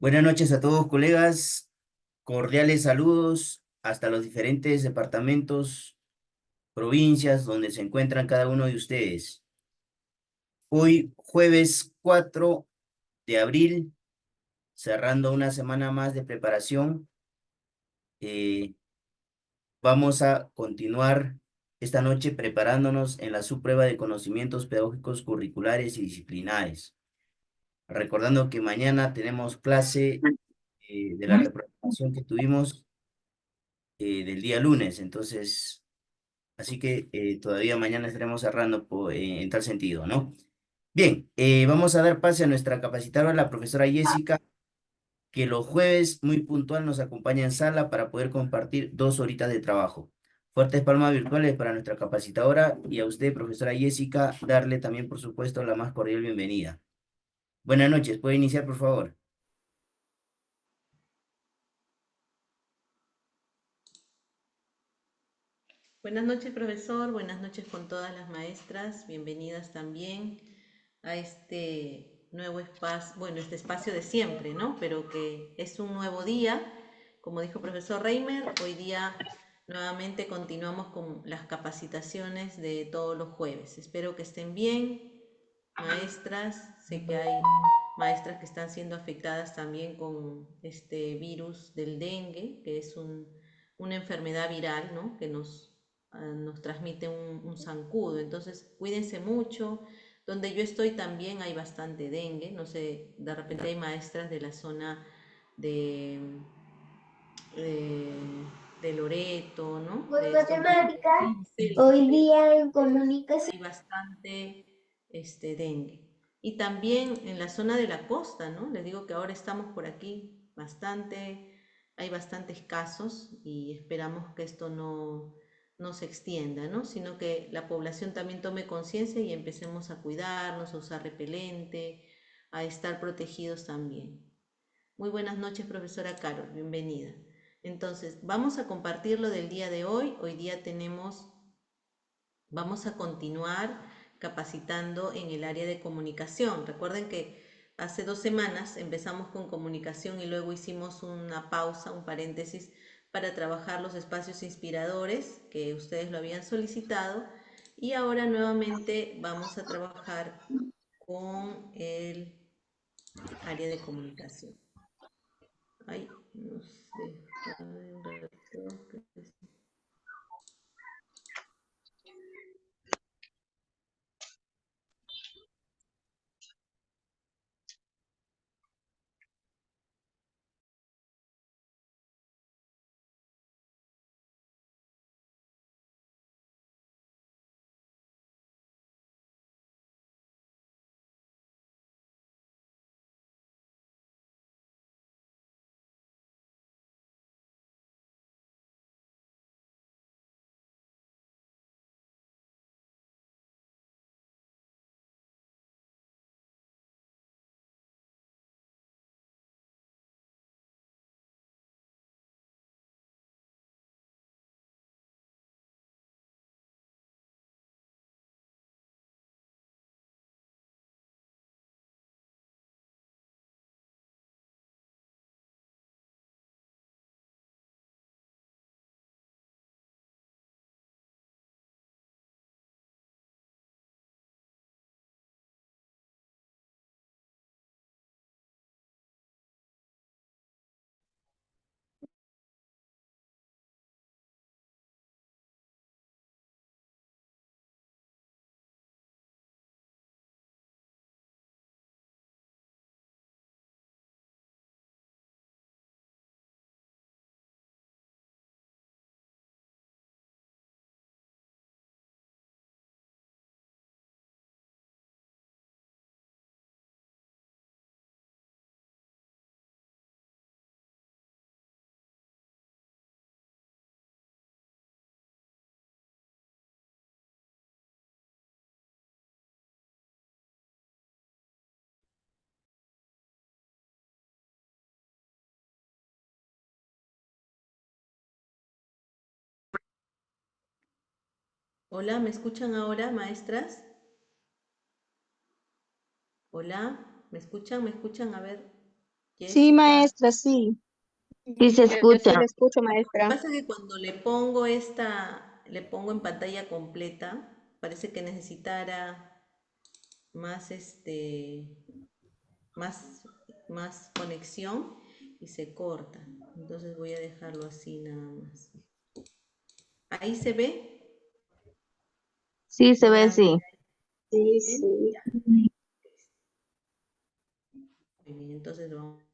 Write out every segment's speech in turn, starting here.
Buenas noches a todos, colegas. Cordiales saludos hasta los diferentes departamentos, provincias donde se encuentran cada uno de ustedes. Hoy, jueves 4 de abril, cerrando una semana más de preparación, eh, vamos a continuar esta noche preparándonos en la subprueba de conocimientos pedagógicos curriculares y disciplinares. Recordando que mañana tenemos clase de la reprogramación que tuvimos del día lunes, entonces, así que todavía mañana estaremos cerrando en tal sentido, ¿no? Bien, vamos a dar pase a nuestra capacitadora, la profesora Jessica, que los jueves muy puntual nos acompaña en sala para poder compartir 2 horitas de trabajo. Fuertes palmas virtuales para nuestra capacitadora y a usted, profesora Jessica, darle también, por supuesto, la más cordial bienvenida. Buenas noches, ¿puede iniciar, por favor? Buenas noches, profesor. Buenas noches con todas las maestras. Bienvenidas también a este nuevo espacio, bueno, este espacio de siempre, ¿no? Pero que es un nuevo día. Como dijo profesor Reimer, hoy día nuevamente continuamos con las capacitaciones de todos los jueves. Espero que estén bien, maestras. Sé que hay maestras que están siendo afectadas también con este virus del dengue, que es una enfermedad viral, ¿no? Que nos transmite un zancudo. Entonces, cuídense mucho. Donde yo estoy también hay bastante dengue. No sé, de repente hay maestras de la zona de, de, de Loreto, ¿no? Por De estos matemáticas, 15, hoy 16 día en kilómetros, comunicación. hay bastante dengue. Y también en la zona de la costa, ¿no? Les digo que ahora estamos por aquí bastante, hay bastantes casos y esperamos que esto no se extienda, ¿no? Sino que la población también tome conciencia y empecemos a cuidarnos, a usar repelente, a estar protegidos también. Muy buenas noches, profesora Carol, bienvenida. Entonces, vamos a compartir lo del día de hoy. Hoy día vamos a continuar capacitando en el área de comunicación. Recuerden que hace 2 semanas empezamos con comunicación y luego hicimos una pausa, un paréntesis, para trabajar los espacios inspiradores que ustedes lo habían solicitado. Y ahora nuevamente vamos a trabajar con el área de comunicación. Ay, no sé. A ver, un ratito, hola, ¿me escuchan ahora, maestras? Hola, ¿me escuchan? ¿Me escuchan? A ver. Sí, Jessica. maestra, sí. Sí se Yo sí escucha. la escucho, Lo que maestra. pasa es que cuando le pongo en pantalla completa, parece que necesitara más más, más conexión y se corta. Entonces voy a dejarlo así nada más. Ahí se ve, Sí se ve, logran ver sí. Sí, bien. sí. Ya, muy bien. Entonces vamos.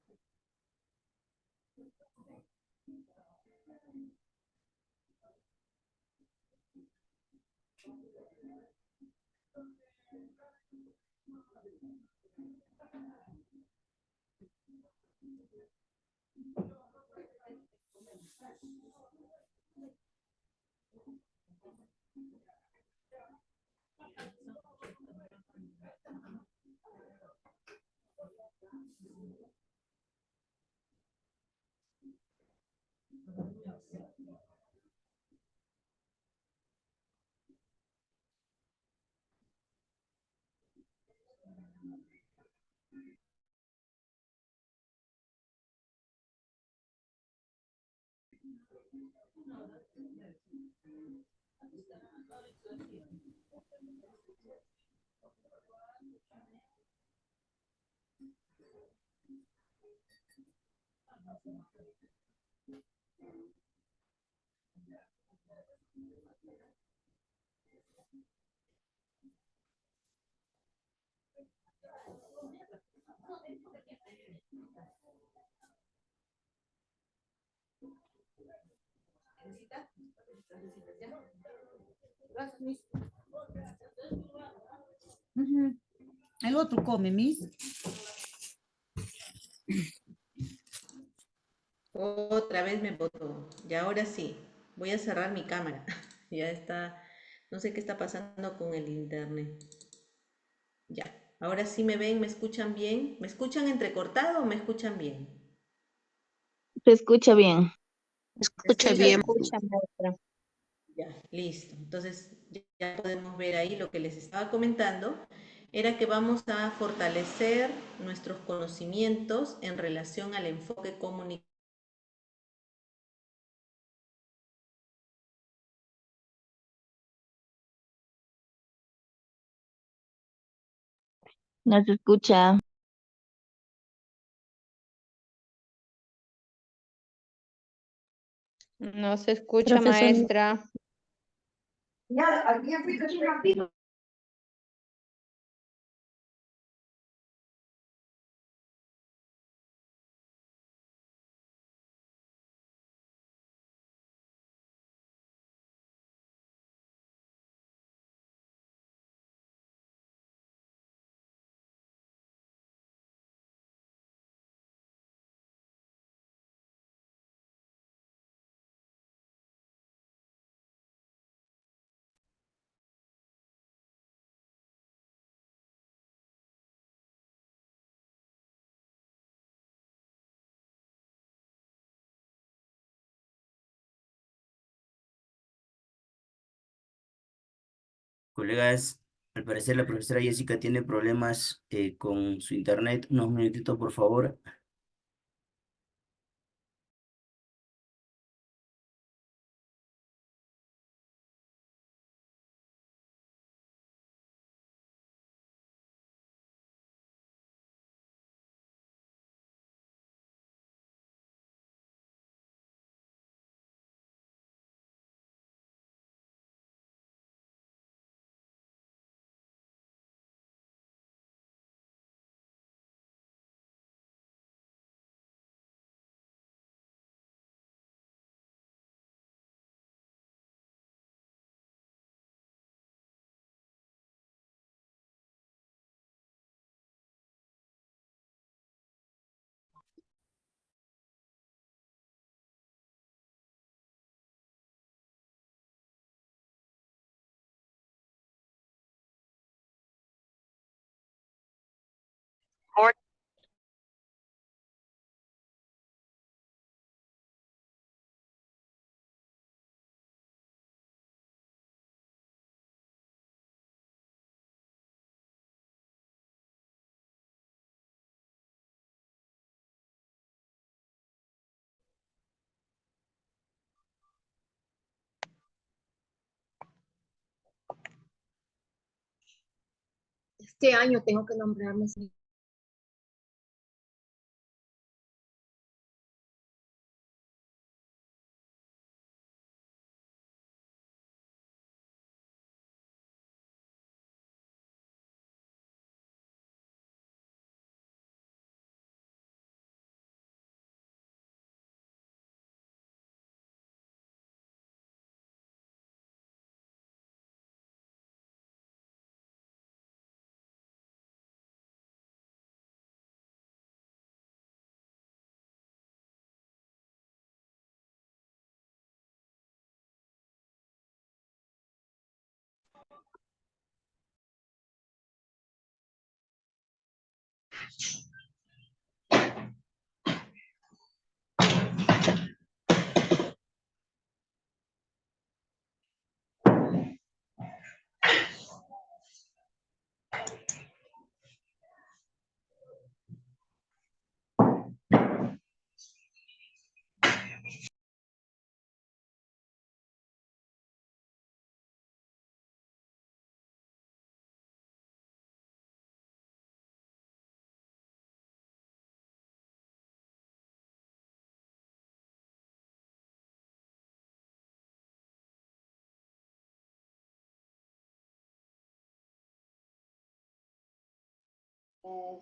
Ujú. El otro come, Miss. Otra vez me botó. Y ahora sí, voy a cerrar mi cámara. Ya está, no sé qué está pasando con el internet. Ya, ahora sí me ven, me escuchan bien. ¿Me escuchan entrecortado o me escuchan bien? Se escucha bien. ¿Me Sí, Escucha se escuchan bien. bien? escucha, maestra. Ya, listo. Entonces ya podemos ver ahí lo que les estaba comentando. Era que vamos a fortalecer nuestros conocimientos en relación al enfoque comunicativo. No se escucha. No se escucha, Profesor. maestra. Colegas, al parecer la profesora Jessica tiene problemas con su internet. Unos minutitos, por favor. Este año tengo que nombrarme.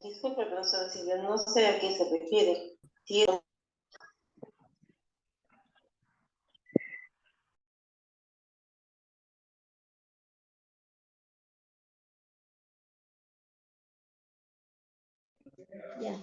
Disculpe, profesor Silvia, no sé a qué se refiere. Sí, Ya.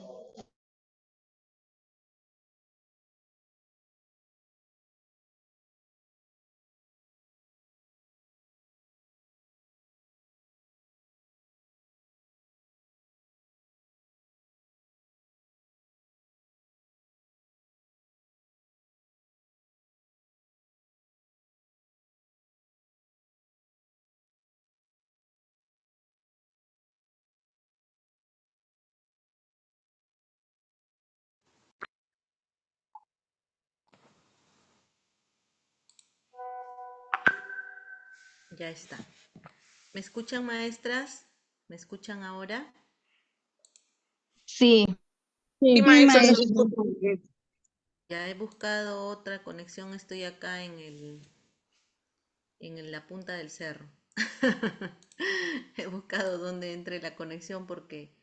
Ya está. ¿Me escuchan, maestras? ¿Me escuchan ahora? Sí, Sí, maestra, se maestra. disculpa. Ya he buscado otra conexión, estoy acá en la punta del cerro. He buscado dónde entre la conexión porque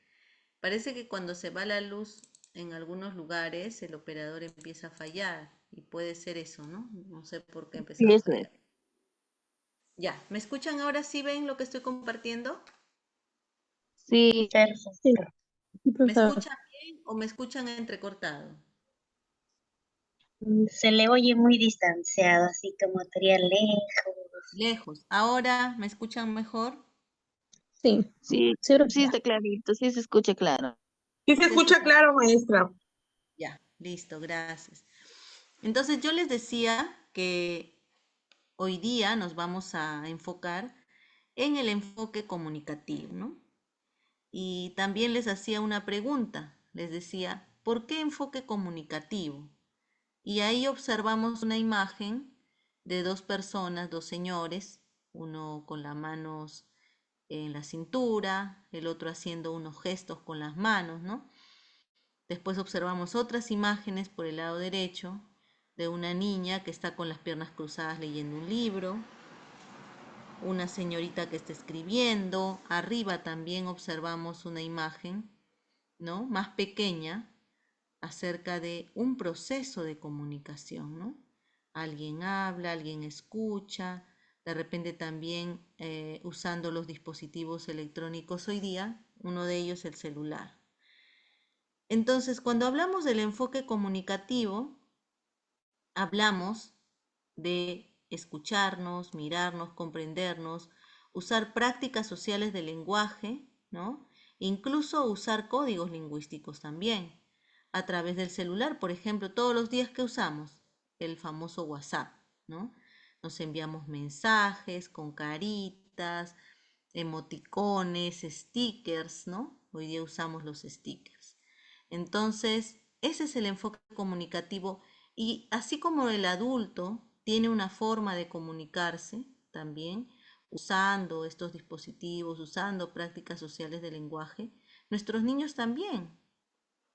parece que cuando se va la luz en algunos lugares el operador empieza a fallar y puede ser eso, ¿no? No sé por qué ha sí, empezado a eso es. fallar. Ya, ¿me escuchan ahora? ¿Sí ven lo que estoy compartiendo? Sí, Perfecto. Sí, sí, ¿Me profesor. escuchan bien o me escuchan entrecortado? Se le oye muy distanciado, así como estaría lejos. Lejos. ¿Ahora me escuchan mejor? Sí, sí, sí, sí profesor. está clarito, sí se escucha claro. Sí se ¿Sí se escucha escucha? claro, maestra. Ya, listo, gracias. Entonces yo les decía que hoy día nos vamos a enfocar en el enfoque comunicativo, ¿no? Y también les hacía una pregunta, les decía, ¿por qué enfoque comunicativo? Y ahí observamos una imagen de dos personas, dos señores, uno con las manos en la cintura, el otro haciendo unos gestos con las manos, ¿no? Después observamos otras imágenes por el lado derecho de una niña que está con las piernas cruzadas leyendo un libro, una señorita que está escribiendo, arriba también observamos una imagen, ¿no? Más pequeña acerca de un proceso de comunicación, ¿no? Alguien habla, alguien escucha, de repente también usando los dispositivos electrónicos hoy día, uno de ellos el celular. Entonces, cuando hablamos del enfoque comunicativo, hablamos de escucharnos, mirarnos, comprendernos, usar prácticas sociales del lenguaje, ¿no? Incluso usar códigos lingüísticos también, a través del celular, por ejemplo, todos los días que usamos el famoso WhatsApp, ¿no? Nos enviamos mensajes con caritas, emoticones, stickers, ¿no? Hoy día usamos los stickers. Entonces, ese es el enfoque comunicativo y así como el adulto tiene una forma de comunicarse también, usando estos dispositivos, usando prácticas sociales de lenguaje, nuestros niños también.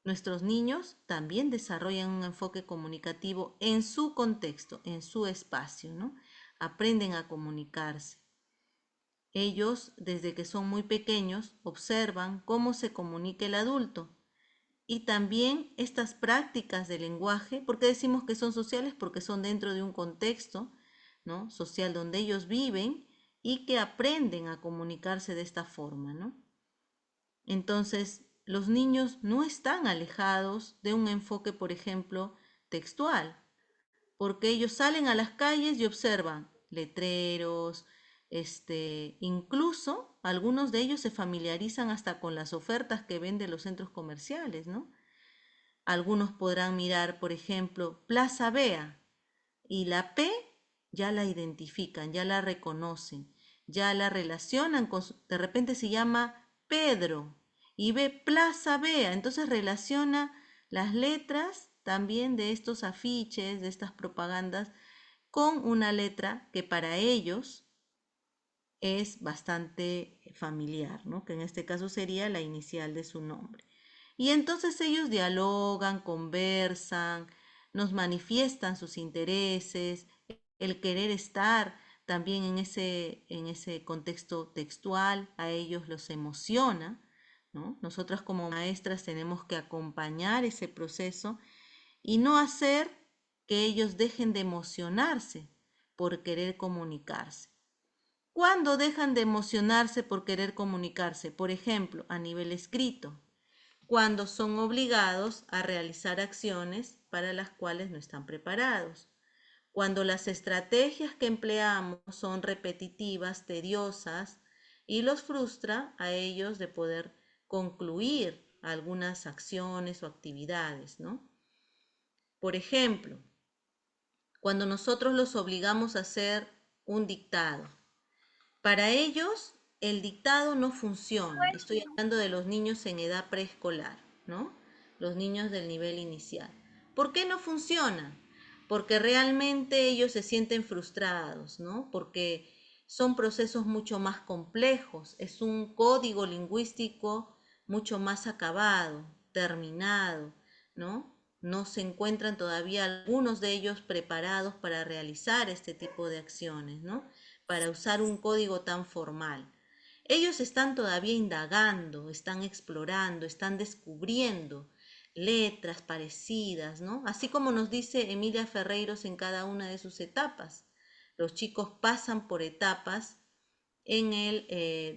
Nuestros niños también desarrollan un enfoque comunicativo en su contexto, en su espacio, ¿no? Aprenden a comunicarse. Ellos, desde que son muy pequeños, observan cómo se comunica el adulto. Y también estas prácticas de lenguaje, ¿por qué decimos que son sociales? Porque son dentro de un contexto, ¿no?, social donde ellos viven y que aprenden a comunicarse de esta forma, ¿no? Entonces, los niños no están alejados de un enfoque, por ejemplo, textual, porque ellos salen a las calles y observan letreros, incluso algunos de ellos se familiarizan hasta con las ofertas que venden los centros comerciales, ¿no? Algunos podrán mirar, por ejemplo, Plaza Vea, y la P ya la identifican, ya la reconocen, ya la relacionan con, de repente se llama Pedro y ve Plaza Vea, entonces relaciona las letras también de estos afiches, de estas propagandas, con una letra que para ellos es bastante familiar, ¿no?, que en este caso sería la inicial de su nombre. Y entonces ellos dialogan, conversan, nos manifiestan sus intereses, el querer estar también en ese contexto textual, a ellos los emociona, ¿no? Nosotras como maestras tenemos que acompañar ese proceso y no hacer que ellos dejen de emocionarse por querer comunicarse. ¿Cuándo dejan de emocionarse por querer comunicarse? Por ejemplo, a nivel escrito, cuando son obligados a realizar acciones para las cuales no están preparados, cuando las estrategias que empleamos son repetitivas, tediosas, y los frustra a ellos de poder concluir algunas acciones o actividades, ¿no? Por ejemplo, cuando nosotros los obligamos a hacer un dictado, para ellos el dictado no funciona. Estoy hablando de los niños en edad preescolar, ¿no? Los niños del nivel inicial. ¿Por qué no funciona? Porque realmente ellos se sienten frustrados, ¿no? Porque son procesos mucho más complejos, es un código lingüístico mucho más acabado, terminado, ¿no? No se encuentran todavía algunos de ellos preparados para realizar este tipo de acciones, ¿no?, para usar un código tan formal. Ellos están todavía indagando, están explorando, están descubriendo letras parecidas, ¿no? Así como nos dice Emilia Ferreiros en cada una de sus etapas. Los chicos pasan por etapas en el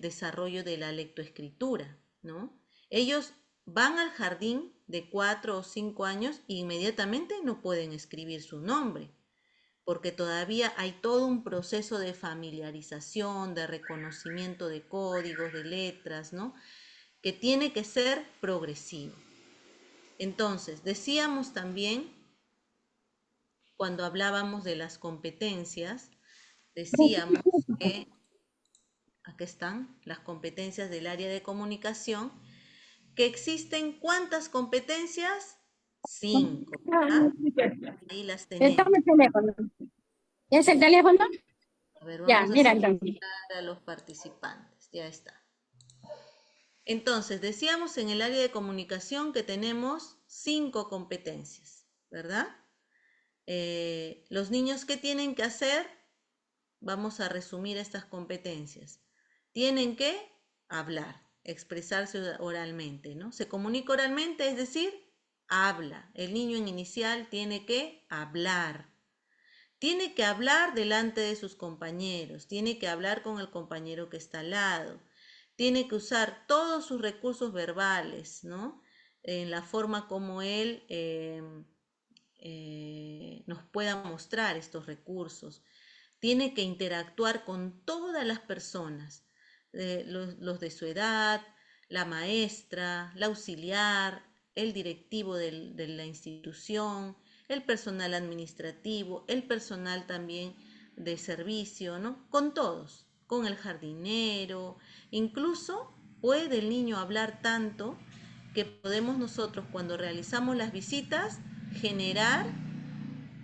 desarrollo de la lectoescritura, ¿no? Ellos van al jardín de 4 o 5 años e inmediatamente no pueden escribir su nombre, porque todavía hay todo un proceso de familiarización, de reconocimiento de códigos, de letras, ¿no?, que tiene que ser progresivo. Entonces, decíamos también, cuando hablábamos de las competencias, decíamos que, aquí están, las competencias del área de comunicación, que existen ¿cuántas competencias? 5, ¿verdad? Ahí las tenemos. Toma el teléfono. ¿Es el teléfono? A ver, Ya, vamos a mira entonces. seleccionar a los participantes. Ya está. Entonces, decíamos en el área de comunicación que tenemos 5 competencias, ¿verdad? Los niños, ¿qué tienen que hacer? Vamos a resumir estas competencias. Tienen que hablar, expresarse oralmente, ¿no? Se comunica oralmente, es decir, habla. El niño en inicial tiene que hablar. Tiene que hablar delante de sus compañeros, tiene que hablar con el compañero que está al lado, tiene que usar todos sus recursos verbales, ¿no?, en la forma como él nos pueda mostrar estos recursos. Tiene que interactuar con todas las personas, los de su edad, la maestra, la auxiliar, el directivo de la institución, el personal administrativo, el personal también de servicio, ¿no?, con todos, con el jardinero. Incluso puede el niño hablar tanto que podemos nosotros, cuando realizamos las visitas, generar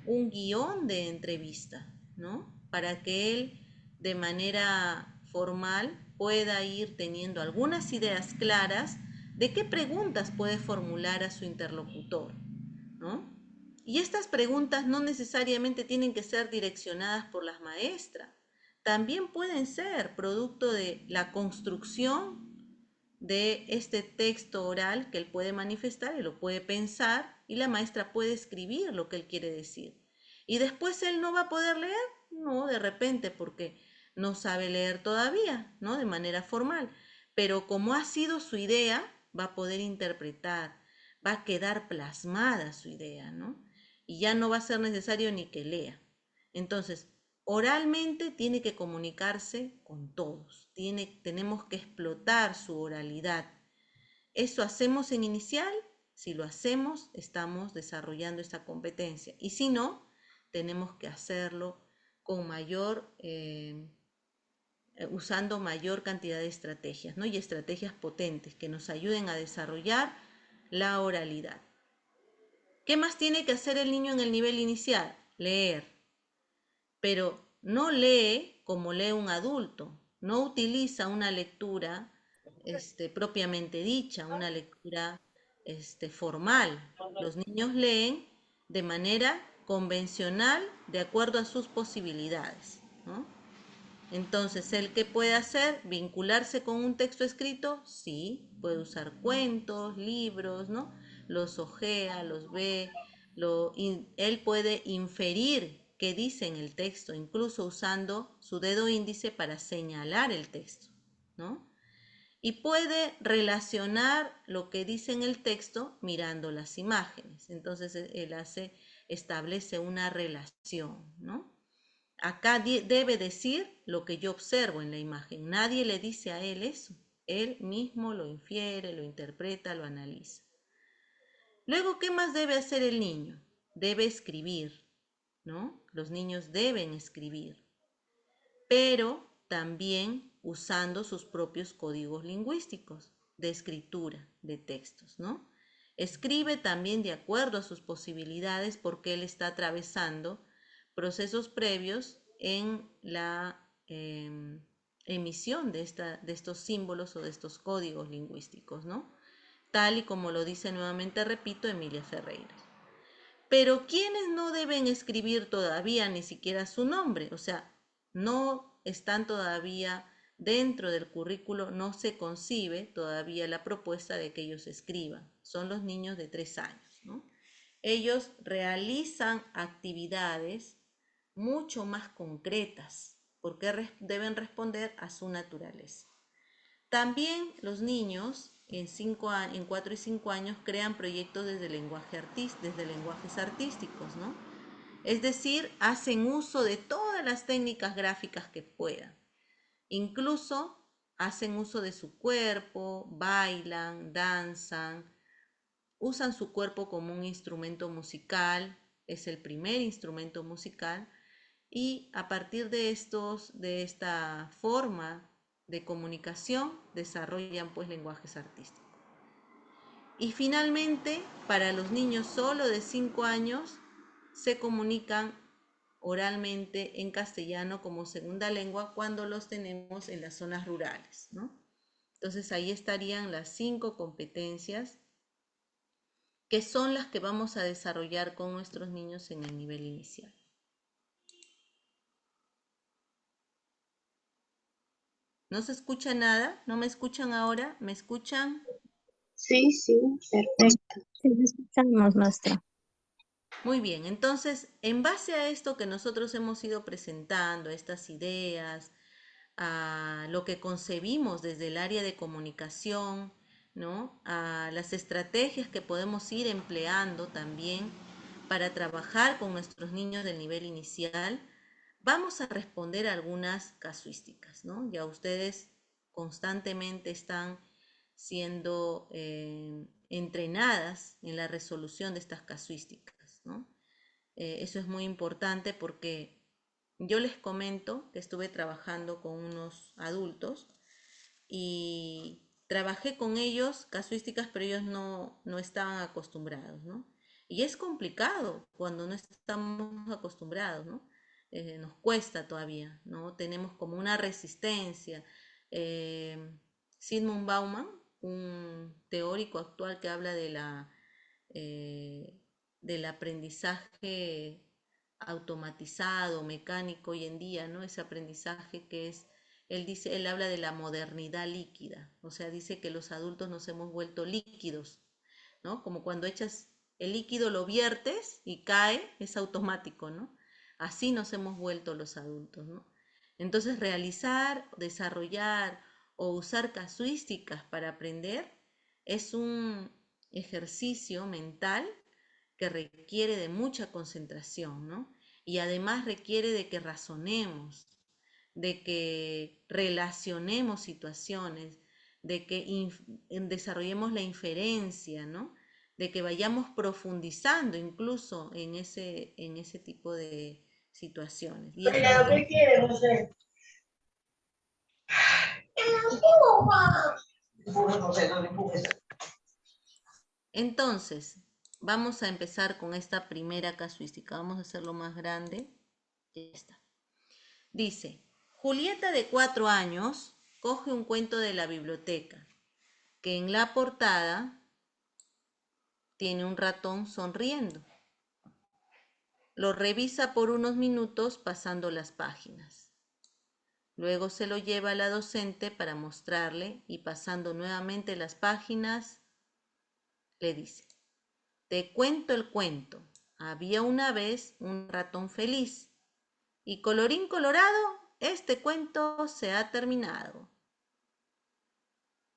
un guión de entrevista, ¿no?, para que él de manera formal pueda ir teniendo algunas ideas claras de qué preguntas puede formular a su interlocutor, ¿no? Y estas preguntas no necesariamente tienen que ser direccionadas por las maestras, también pueden ser producto de la construcción de este texto oral que él puede manifestar y lo puede pensar y la maestra puede escribir lo que él quiere decir. Y después él no va a poder leer, no, de repente porque no sabe leer todavía, ¿no? De manera formal, pero como ha sido su idea, va a poder interpretar, va a quedar plasmada su idea, ¿no? Y ya no va a ser necesario ni que lea. Entonces, oralmente tiene que comunicarse con todos, tenemos que explotar su oralidad. ¿Eso hacemos en inicial? Si lo hacemos, estamos desarrollando esta competencia. Y si no, tenemos que hacerlo con usando mayor cantidad de estrategias, ¿no? Y estrategias potentes que nos ayuden a desarrollar la oralidad. ¿Qué más tiene que hacer el niño en el nivel inicial? Leer. Pero no lee como lee un adulto, no utiliza una lectura propiamente dicha, una lectura formal. Los niños leen de manera convencional de acuerdo a sus posibilidades, ¿no? Entonces, ¿el qué puede hacer? ¿Vincularse con un texto escrito? Sí, puede usar cuentos, libros, ¿no? Los ojea, los ve, él puede inferir qué dice en el texto, incluso usando su dedo índice para señalar el texto, ¿no? Y puede relacionar lo que dice en el texto mirando las imágenes. Entonces, establece una relación, ¿no? Acá debe decir lo que yo observo en la imagen. Nadie le dice a él eso. Él mismo lo infiere, lo interpreta, lo analiza. Luego, ¿qué más debe hacer el niño? Debe escribir, ¿no? Los niños deben escribir, pero también usando sus propios códigos lingüísticos de escritura de textos, ¿no? Escribe también de acuerdo a sus posibilidades porque él está atravesando procesos previos en la emisión de estos símbolos o de estos códigos lingüísticos, ¿no? Tal y como lo dice nuevamente, repito, Emilia Ferreira. Pero ¿quiénes no deben escribir todavía ni siquiera su nombre? O sea, no están todavía dentro del currículo, no se concibe todavía la propuesta de que ellos escriban. Son los niños de 3 años, ¿no? Ellos realizan actividades mucho más concretas porque deben responder a su naturaleza. También los niños en 4 y 5 años crean proyectos desde lenguajes artísticos, ¿no? Es decir, hacen uso de todas las técnicas gráficas que puedan. Incluso hacen uso de su cuerpo, bailan, danzan, usan su cuerpo como un instrumento musical, es el primer instrumento musical, y a partir de esta forma de comunicación desarrollan pues lenguajes artísticos. Y finalmente, para los niños solo de 5 años, se comunican oralmente en castellano como segunda lengua cuando los tenemos en las zonas rurales, ¿no? Entonces ahí estarían las 5 competencias que son las que vamos a desarrollar con nuestros niños en el nivel inicial. ¿No se escucha nada? ¿No me escuchan ahora? ¿Me escuchan? Sí, sí, perfecto. Sí, lo escuchamos, maestra. Muy bien, entonces, en base a esto que nosotros hemos ido presentando, estas ideas, a lo que concebimos desde el área de comunicación, ¿no? A las estrategias que podemos ir empleando también para trabajar con nuestros niños del nivel inicial, vamos a responder algunas casuísticas, ¿no? Ya ustedes constantemente están siendo entrenadas en la resolución de estas casuísticas, ¿no? Eso es muy importante porque yo les comento que estuve trabajando con unos adultos y trabajé con ellos casuísticas, pero ellos no estaban acostumbrados, ¿no? Y es complicado cuando no estamos acostumbrados, ¿no? nos cuesta todavía, ¿no? Tenemos como una resistencia. Eh, Zygmunt Bauman, un teórico actual que habla del aprendizaje automatizado, mecánico hoy en día, ¿no? Ese aprendizaje que es, él dice, él habla de la modernidad líquida, o sea, dice que los adultos nos hemos vuelto líquidos, ¿no? Como cuando echas el líquido, lo viertes y cae, es automático, ¿no? Así nos hemos vuelto los adultos, ¿no? Entonces, realizar, desarrollar o usar casuísticas para aprender es un ejercicio mental que requiere de mucha concentración, ¿no? Y además requiere de que razonemos, de que relacionemos situaciones, de que desarrollemos la inferencia, ¿no? De que vayamos profundizando incluso en ese tipo de situaciones. Y eso es lo que ¿Qué quiere, José? No sé, no le empujes. Entonces, vamos a empezar con esta primera casuística. Vamos a hacerlo más grande. Ya está. Dice, Julieta de 4 años coge un cuento de la biblioteca, que en la portada tiene un ratón sonriendo. Lo revisa por unos minutos pasando las páginas. Luego se lo lleva a la docente para mostrarle y pasando nuevamente las páginas, le dice, te cuento el cuento. Había una vez un ratón feliz y colorín colorado, este cuento se ha terminado.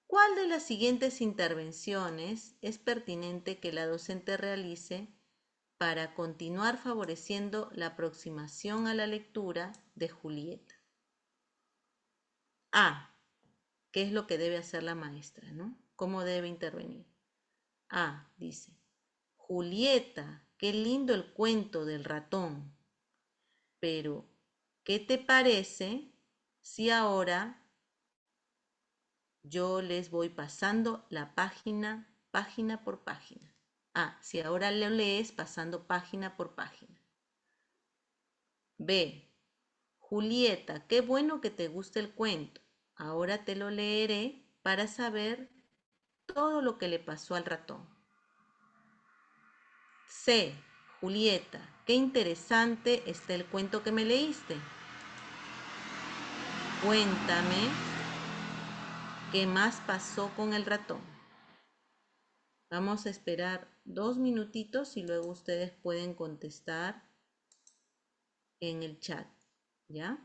¿Cuál de las siguientes intervenciones es pertinente que la docente realice para continuar favoreciendo la aproximación a la lectura de Julieta? A. ¿Qué es lo que debe hacer la maestra, no? ¿Cómo debe intervenir? A. Dice, Julieta, qué lindo el cuento del ratón, pero ¿qué te parece si ahora yo les voy pasando la página, página por página? Ah, si ahora lo lees pasando página por página. B. Julieta, qué bueno que te guste el cuento. Ahora te lo leeré para saber todo lo que le pasó al ratón. C. Julieta, qué interesante está el cuento que me leíste. Cuéntame qué más pasó con el ratón. Vamos a esperar 2 minutitos y luego ustedes pueden contestar en el chat, ¿ya?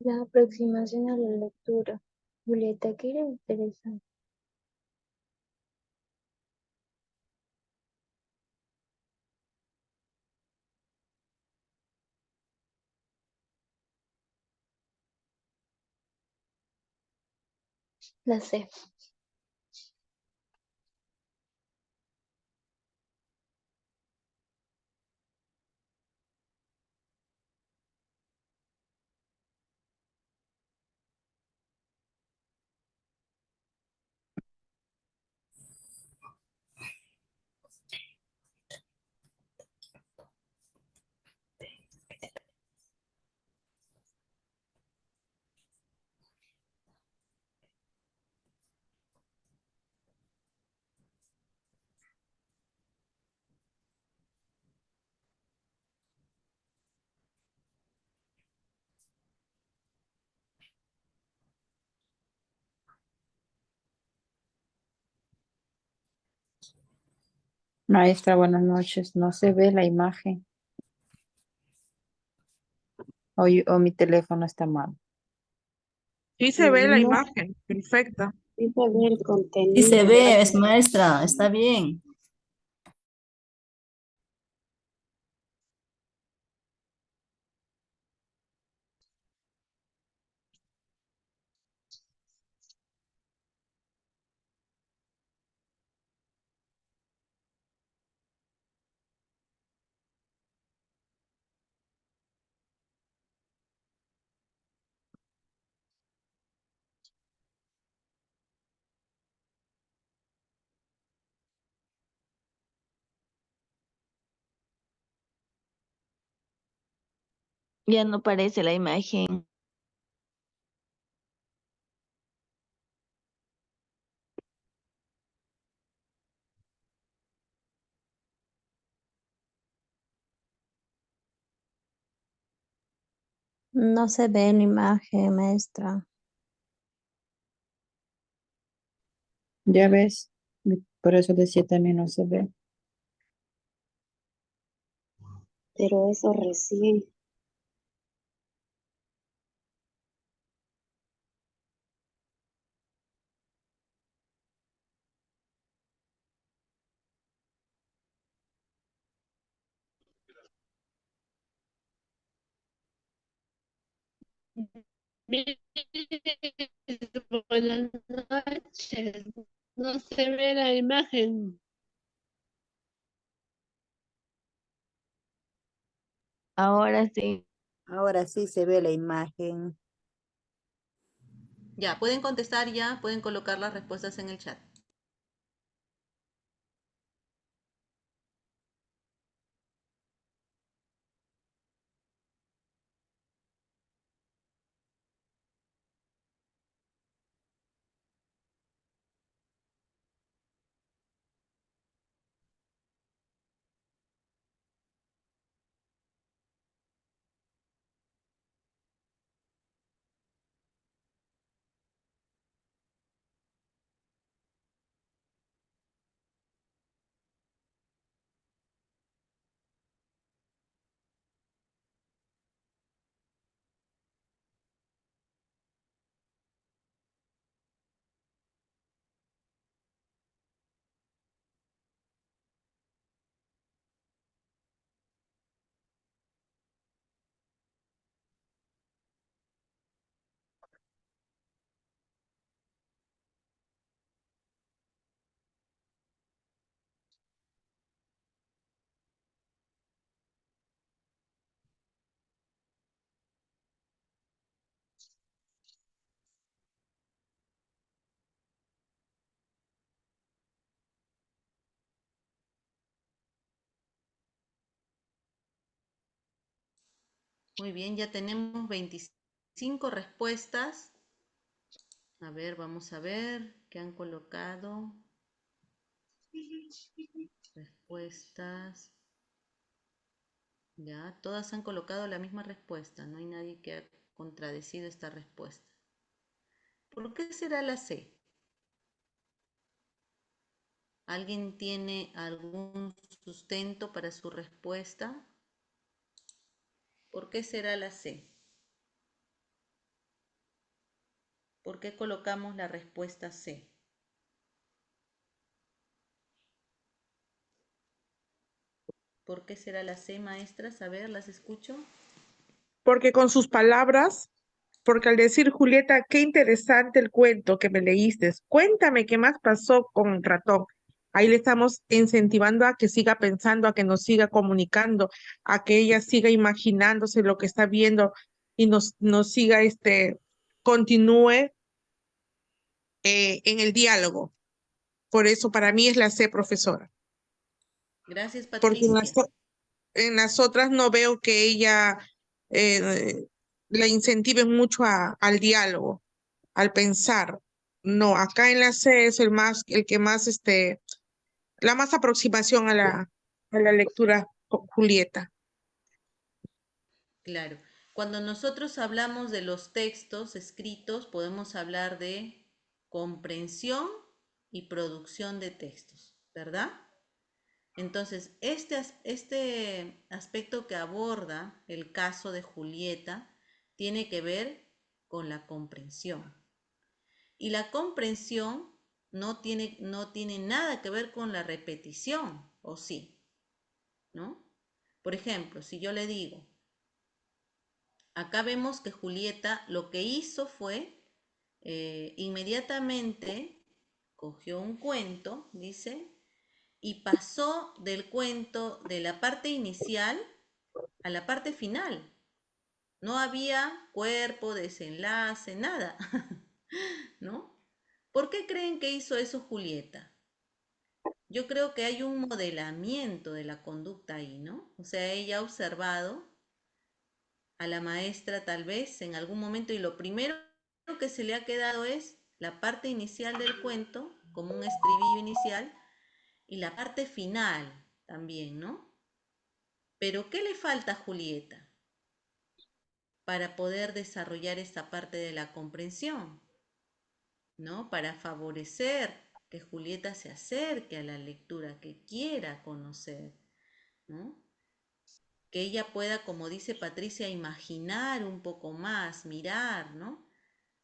La aproximación a la lectura. Julieta, ¿qué era interesante? La C. Maestra, buenas noches. No se ve la imagen o mi teléfono está mal. Sí se ve la No imagen, perfecta. se ve el Sí se contenido. ve, es maestra, está bien. Ya no aparece la imagen. No se ve en imagen, maestra. Ya ves, por eso decía también no se ve. Pero eso recién. Buenas noches. No se ve la imagen. Ahora sí. Ahora sí se ve la imagen. Ya, pueden contestar ya, pueden colocar las respuestas en el chat. Muy bien, ya tenemos 25 respuestas. A ver, vamos a ver qué han colocado. Respuestas. Ya, todas han colocado la misma respuesta. No hay nadie que ha contradecido esta respuesta. ¿Por qué será la C? ¿Alguien tiene algún sustento para su respuesta? ¿Por qué será la C? ¿Por qué colocamos la respuesta C? ¿Por qué será la C, maestras? A ver, las escucho. Porque con sus palabras, porque al decir Julieta, qué interesante el cuento que me leíste, cuéntame qué más pasó con el ratón. Ahí le estamos incentivando a que siga pensando, a que nos siga comunicando, a que ella siga imaginándose lo que está viendo y nos siga, continúe en el diálogo. Por eso para mí es la C, profesora. Gracias, Porque Patricia. en las otras no veo que ella la incentive mucho al diálogo, al pensar. No, acá en la C es el que más, la más aproximación a la lectura Julieta. Claro. Cuando nosotros hablamos de los textos escritos, podemos hablar de comprensión y producción de textos, ¿verdad? Entonces, este aspecto que aborda el caso de Julieta tiene que ver con la comprensión. Y la comprensión no tiene nada que ver con la repetición, ¿o sí? ¿No? Por ejemplo, si yo le digo, acá vemos que Julieta lo que hizo fue inmediatamente cogió un cuento, dice, y pasó del cuento de la parte inicial a la parte final. No había cuerpo, desenlace, nada, ¿no? ¿Por qué creen que hizo eso Julieta? Yo creo que hay un modelamiento de la conducta ahí, ¿no? O sea, ella ha observado a la maestra tal vez en algún momento y lo primero que se le ha quedado es la parte inicial del cuento, como un estribillo inicial, y la parte final también, ¿no? Pero ¿qué le falta a Julieta para poder desarrollar esta parte de la comprensión? ¿No? Para favorecer que Julieta se acerque a la lectura, que quiera conocer, ¿no? Que ella pueda, como dice Patricia, imaginar un poco más, mirar, ¿no?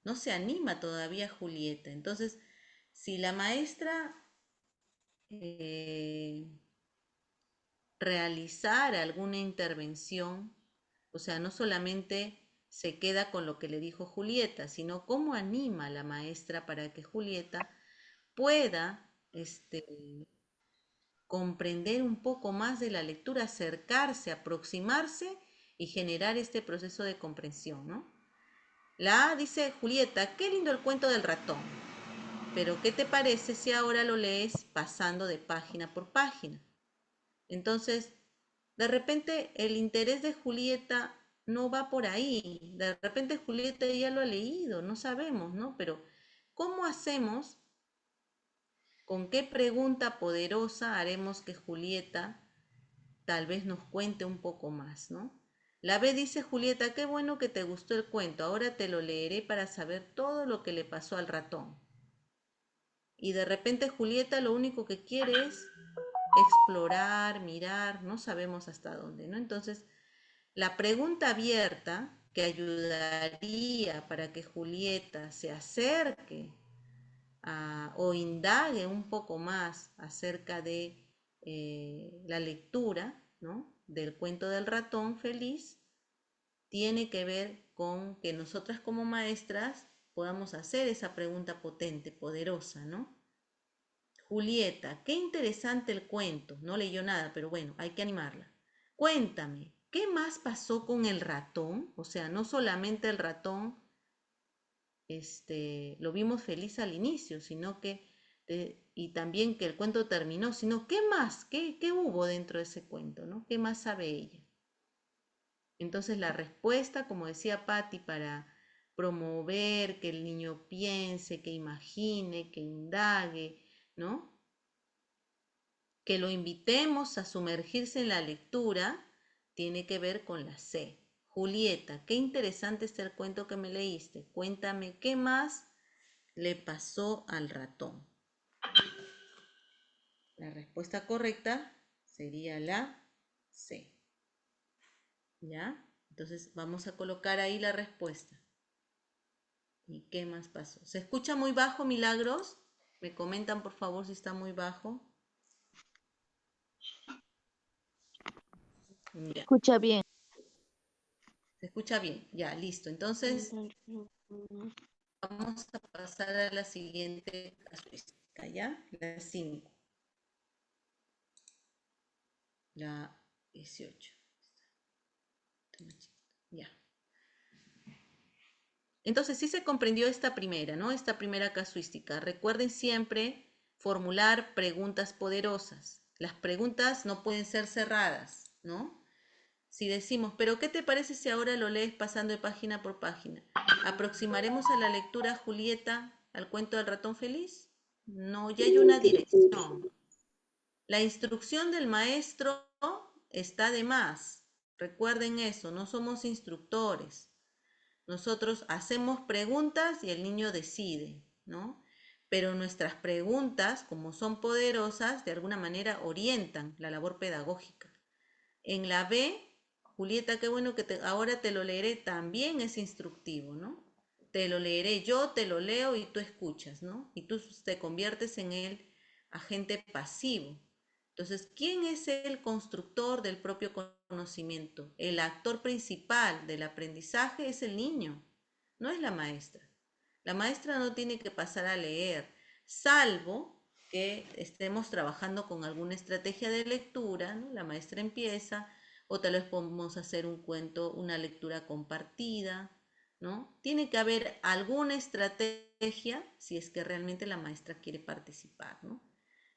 No se anima todavía Julieta. Entonces, si la maestra realizara alguna intervención, o sea, no solamente se queda con lo que le dijo Julieta, sino cómo anima a la maestra para que Julieta pueda comprender un poco más de la lectura, acercarse, aproximarse y generar este proceso de comprensión, ¿no? La A dice, Julieta, qué lindo el cuento del ratón, pero ¿qué te parece si ahora lo lees pasando de página por página? Entonces, de repente el interés de Julieta no va por ahí, de repente Julieta ya lo ha leído, no sabemos, ¿no? Pero ¿cómo hacemos? ¿Con qué pregunta poderosa haremos que Julieta tal vez nos cuente un poco más, ¿no? La B dice, Julieta, qué bueno que te gustó el cuento, ahora te lo leeré para saber todo lo que le pasó al ratón. Y de repente Julieta lo único que quiere es explorar, mirar, no sabemos hasta dónde, ¿no? Entonces, la pregunta abierta que ayudaría para que Julieta se acerque o indague un poco más acerca de la lectura, ¿no? Del cuento del ratón feliz, tiene que ver con que nosotras como maestras podamos hacer esa pregunta potente, poderosa, ¿no? Julieta, qué interesante el cuento. No leyó nada, pero bueno, hay que animarla. Cuéntame, ¿qué más pasó con el ratón? O sea, no solamente el ratón lo vimos feliz al inicio, sino que, y también que el cuento terminó, sino ¿qué más? ¿Qué hubo dentro de ese cuento, ¿no? ¿Qué más sabe ella? Entonces la respuesta, como decía Patti, para promover que el niño piense, que imagine, que indague, ¿no? Que lo invitemos a sumergirse en la lectura, tiene que ver con la C. Julieta, qué interesante está el cuento que me leíste. Cuéntame, ¿qué más le pasó al ratón? La respuesta correcta sería la C. ¿Ya? Entonces vamos a colocar ahí la respuesta. ¿Y qué más pasó? ¿Se escucha muy bajo, Milagros? Me comentan por favor si está muy bajo. Ya. Escucha bien. Se escucha bien. Ya, listo. Entonces vamos a pasar a la siguiente casuística, ¿ya? La 5. La 18. Ya. Entonces sí se comprendió esta primera, ¿no? Esta primera casuística. Recuerden siempre formular preguntas poderosas. Las preguntas no pueden ser cerradas, ¿no? Si decimos, pero ¿qué te parece si ahora lo lees pasando de página por página? ¿Aproximaremos a la lectura, Julieta, al cuento del ratón feliz? No, ya hay una dirección. La instrucción del maestro está de más. Recuerden eso, no somos instructores. Nosotros hacemos preguntas y el niño decide, ¿no? Pero nuestras preguntas, como son poderosas, de alguna manera orientan la labor pedagógica. En la B, Julieta, qué bueno que ahora te lo leeré, también es instructivo, ¿no? Te lo leeré yo, te lo leo y tú escuchas, ¿no? Y tú te conviertes en el agente pasivo. Entonces, ¿quién es el constructor del propio conocimiento? El actor principal del aprendizaje es el niño, no es la maestra. La maestra no tiene que pasar a leer, salvo que estemos trabajando con alguna estrategia de lectura, ¿no? La maestra empieza, o tal vez podemos hacer un cuento, una lectura compartida, ¿no? Tiene que haber alguna estrategia si es que realmente la maestra quiere participar, ¿no?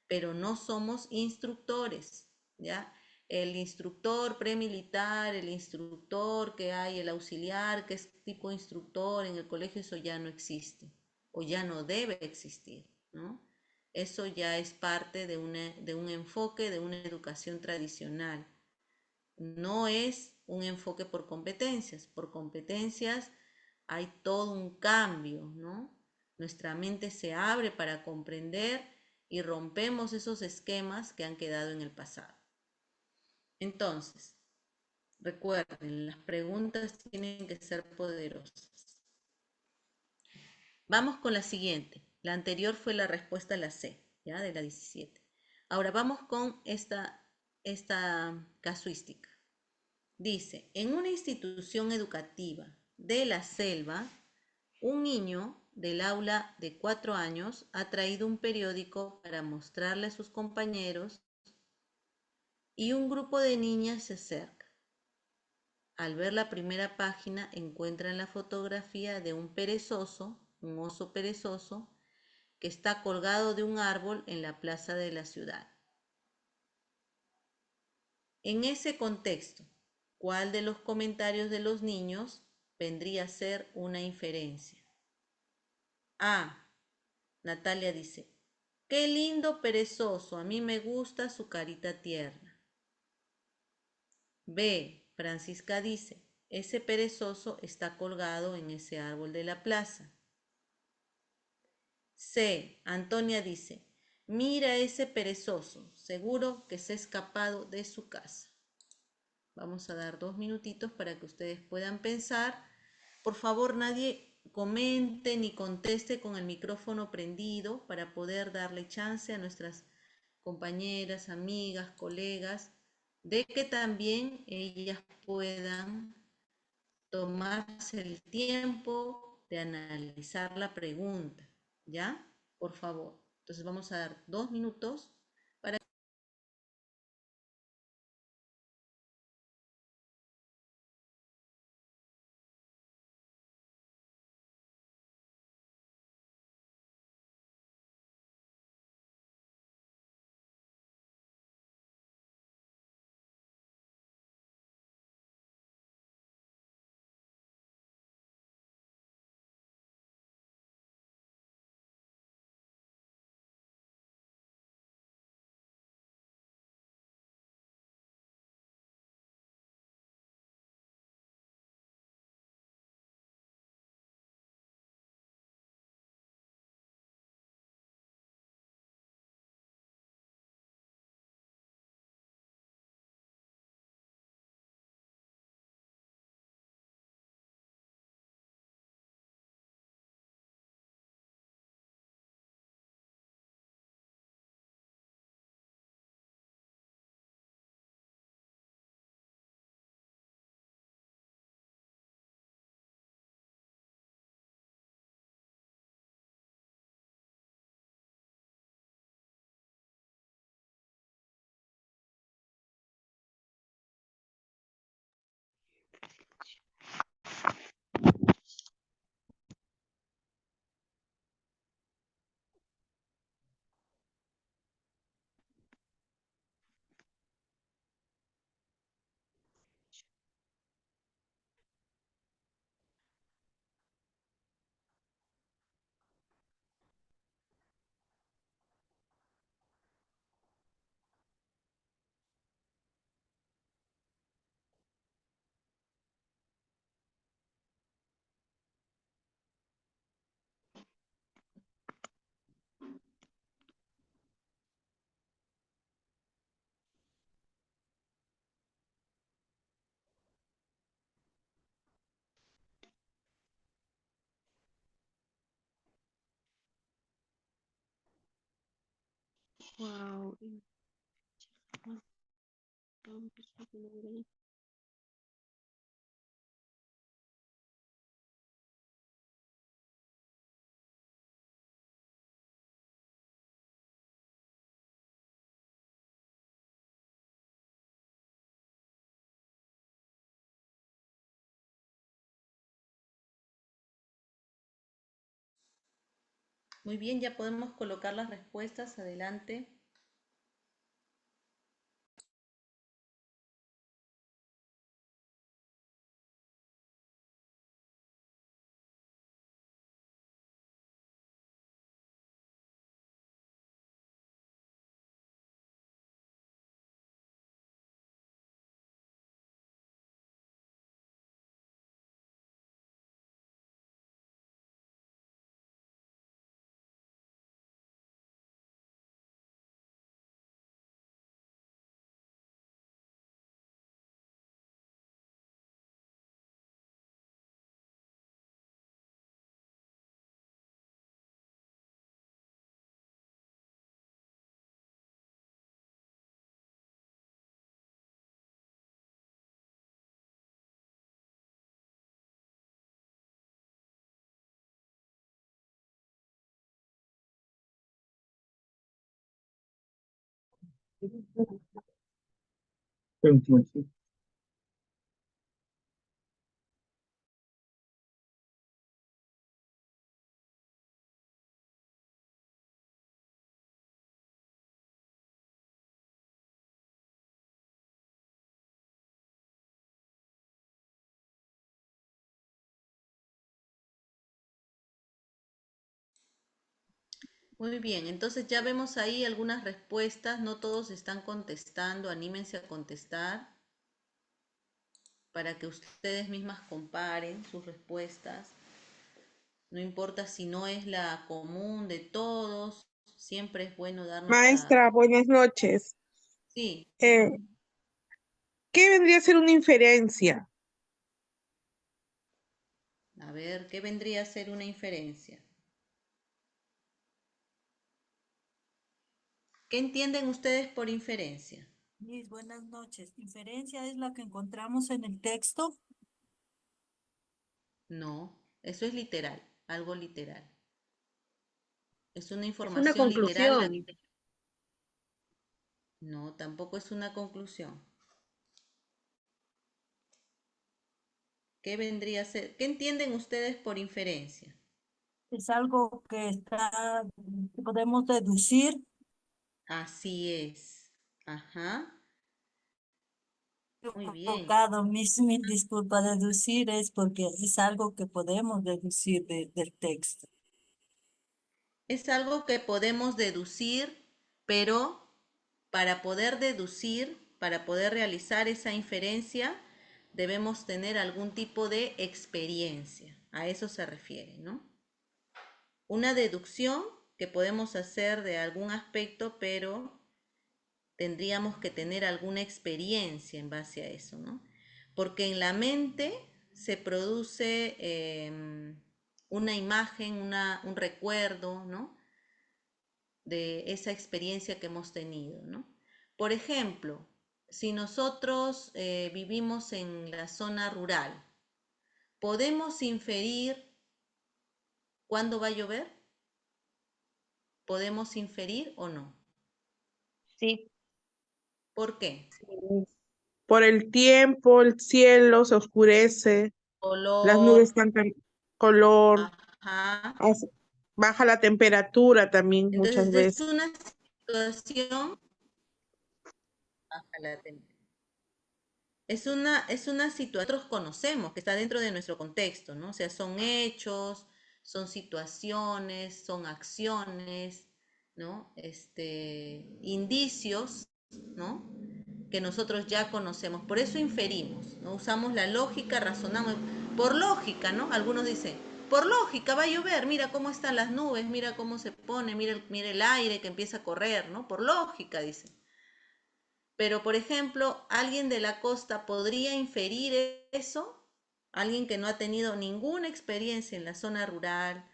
Pero no somos instructores, ¿ya? El instructor premilitar, el instructor que hay, el auxiliar, que es tipo instructor en el colegio, eso ya no existe o ya no debe existir, ¿no? Eso ya es parte de un enfoque, de una educación tradicional. No es un enfoque por competencias. Por competencias hay todo un cambio, ¿no? Nuestra mente se abre para comprender y rompemos esos esquemas que han quedado en el pasado. Entonces, recuerden, las preguntas tienen que ser poderosas. Vamos con la siguiente. La anterior fue la respuesta a la C, ¿ya? De la 17. Ahora vamos con esta casuística. Dice, en una institución educativa de la selva, un niño del aula de 4 años ha traído un periódico para mostrarle a sus compañeros y un grupo de niñas se acerca. Al ver la primera página encuentran la fotografía de un perezoso, un oso perezoso, que está colgado de un árbol en la plaza de la ciudad. En ese contexto, ¿cuál de los comentarios de los niños vendría a ser una inferencia? A. Natalia dice, qué lindo perezoso, a mí me gusta su carita tierna. B. Francisca dice, ese perezoso está colgado en ese árbol de la plaza. C. Antonia dice, mira ese perezoso, seguro que se ha escapado de su casa. Vamos a dar 2 minutitos para que ustedes puedan pensar. Por favor, nadie comente ni conteste con el micrófono prendido para poder darle chance a nuestras compañeras, amigas, colegas, de que también ellas puedan tomarse el tiempo de analizar la pregunta, ¿ya? Por favor. Entonces vamos a dar 2 minutos para... Wow. Muy bien, ya podemos colocar las respuestas. Adelante. Muy bien, entonces ya vemos ahí algunas respuestas, no todos están contestando, anímense a contestar para que ustedes mismas comparen sus respuestas. No importa si no es la común de todos, siempre es bueno dar nuestra... Maestra, buenas noches. Sí, ¿Qué vendría a ser una inferencia? a ver, ¿qué vendría a ser una inferencia? ¿Qué entienden ustedes por inferencia? Miss, buenas noches. ¿Inferencia es la que encontramos en el texto? No, eso es literal, algo literal. Es una Es una información literal. conclusión. No, tampoco es una conclusión. ¿Qué vendría a ser? ¿Qué entienden ustedes por inferencia? Es algo que podemos deducir. Así es. Ajá. Muy bien. Equivocado, mil disculpas. Deducir es porque es algo que podemos deducir del texto. Es algo que podemos deducir, pero para poder deducir, para poder realizar esa inferencia, debemos tener algún tipo de experiencia. A eso se refiere, ¿no? Una deducción que podemos hacer de algún aspecto, pero tendríamos que tener alguna experiencia en base a eso, ¿no? Porque en la mente se produce una imagen, un recuerdo, ¿no? De esa experiencia que hemos tenido, ¿no? Por ejemplo, si nosotros vivimos en la zona rural, ¿podemos inferir cuándo va a llover? ¿Podemos inferir o no? Sí. ¿Por qué? Por el tiempo, el cielo se oscurece, las nubes Color, cambian color, ajá. baja la temperatura también muchas Entonces es veces. una situación, baja la temperatura. Es una situación que nosotros conocemos, que está dentro de nuestro contexto, ¿no? O sea, son hechos, son situaciones, son acciones, ¿no? Indicios, ¿no? Que nosotros ya conocemos. Por eso inferimos, ¿no? Usamos la lógica, razonamos. Por lógica, ¿no? Algunos dicen, por lógica va a llover, mira cómo están las nubes, mira cómo se pone, mira el aire que empieza a correr, ¿no? Por lógica, dicen. Pero, por ejemplo, alguien de la costa podría inferir eso, alguien que no ha tenido ninguna experiencia en la zona rural,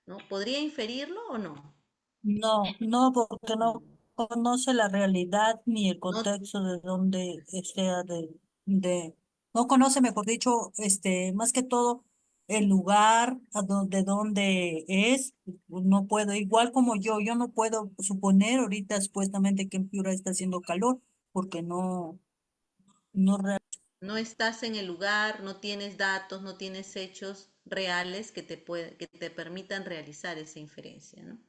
¿no? ¿Podría inferirlo o no? No, porque no conoce la realidad ni el No, contexto de donde sea no conoce, mejor dicho, más que todo el lugar de donde es. No puedo, igual como yo no puedo suponer ahorita supuestamente que en Piura está haciendo calor, porque no no estás en el lugar, no tienes datos, no tienes hechos reales que te permitan realizar esa inferencia, ¿no?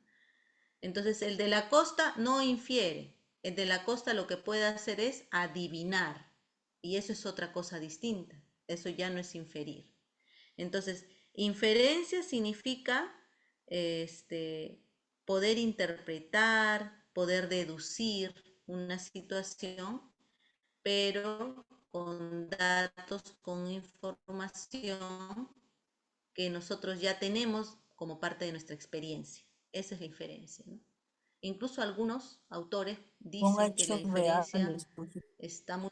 Entonces, el de la costa no infiere, el de la costa lo que puede hacer es adivinar, y eso es otra cosa distinta, eso ya no es inferir. Entonces, inferencia significa poder interpretar, poder deducir una situación, pero con datos, con información que nosotros ya tenemos como parte de nuestra experiencia. Esa es la inferencia, ¿no? Incluso algunos autores son dicen que la hechos inferencia reales, pues. está muy,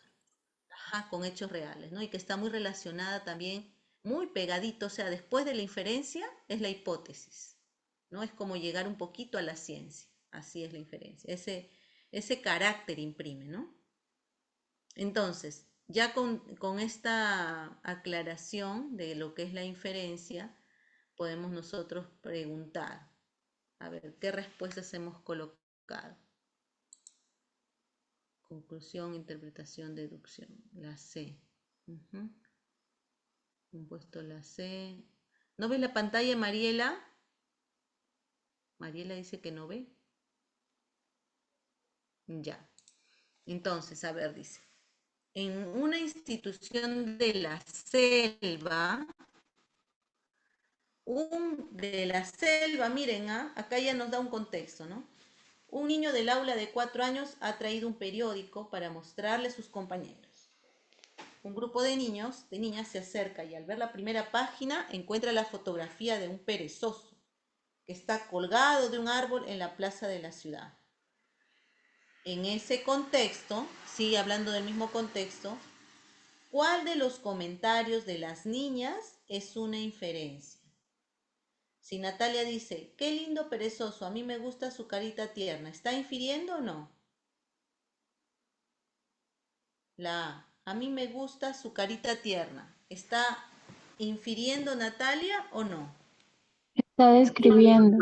ajá, con hechos reales, ¿no? Y que está muy relacionada también, muy pegadito, o sea, después de la inferencia es la hipótesis, ¿no? Es como llegar un poquito a la ciencia, así es la inferencia, ese carácter imprime, ¿no? Entonces, ya con esta aclaración de lo que es la inferencia, podemos nosotros preguntar, a ver, ¿qué respuestas hemos colocado? Conclusión, interpretación, deducción. La C. Han puesto la C. ¿No ves la pantalla, Mariela? Mariela dice que no ve. Ya. Entonces, a ver, dice. En una institución de la selva, miren, acá ya nos da un contexto, ¿no? Un niño del aula de 4 años ha traído un periódico para mostrarle a sus compañeros. Un grupo de niños, de niñas, se acerca y al ver la primera página encuentra la fotografía de un perezoso que está colgado de un árbol en la plaza de la ciudad. En ese contexto, sigue hablando del mismo contexto, ¿cuál de los comentarios de las niñas es una inferencia? Si Natalia dice, qué lindo perezoso, a mí me gusta su carita tierna, ¿está infiriendo o no? La A mí me gusta su carita tierna, ¿está infiriendo Natalia o no? Está describiendo.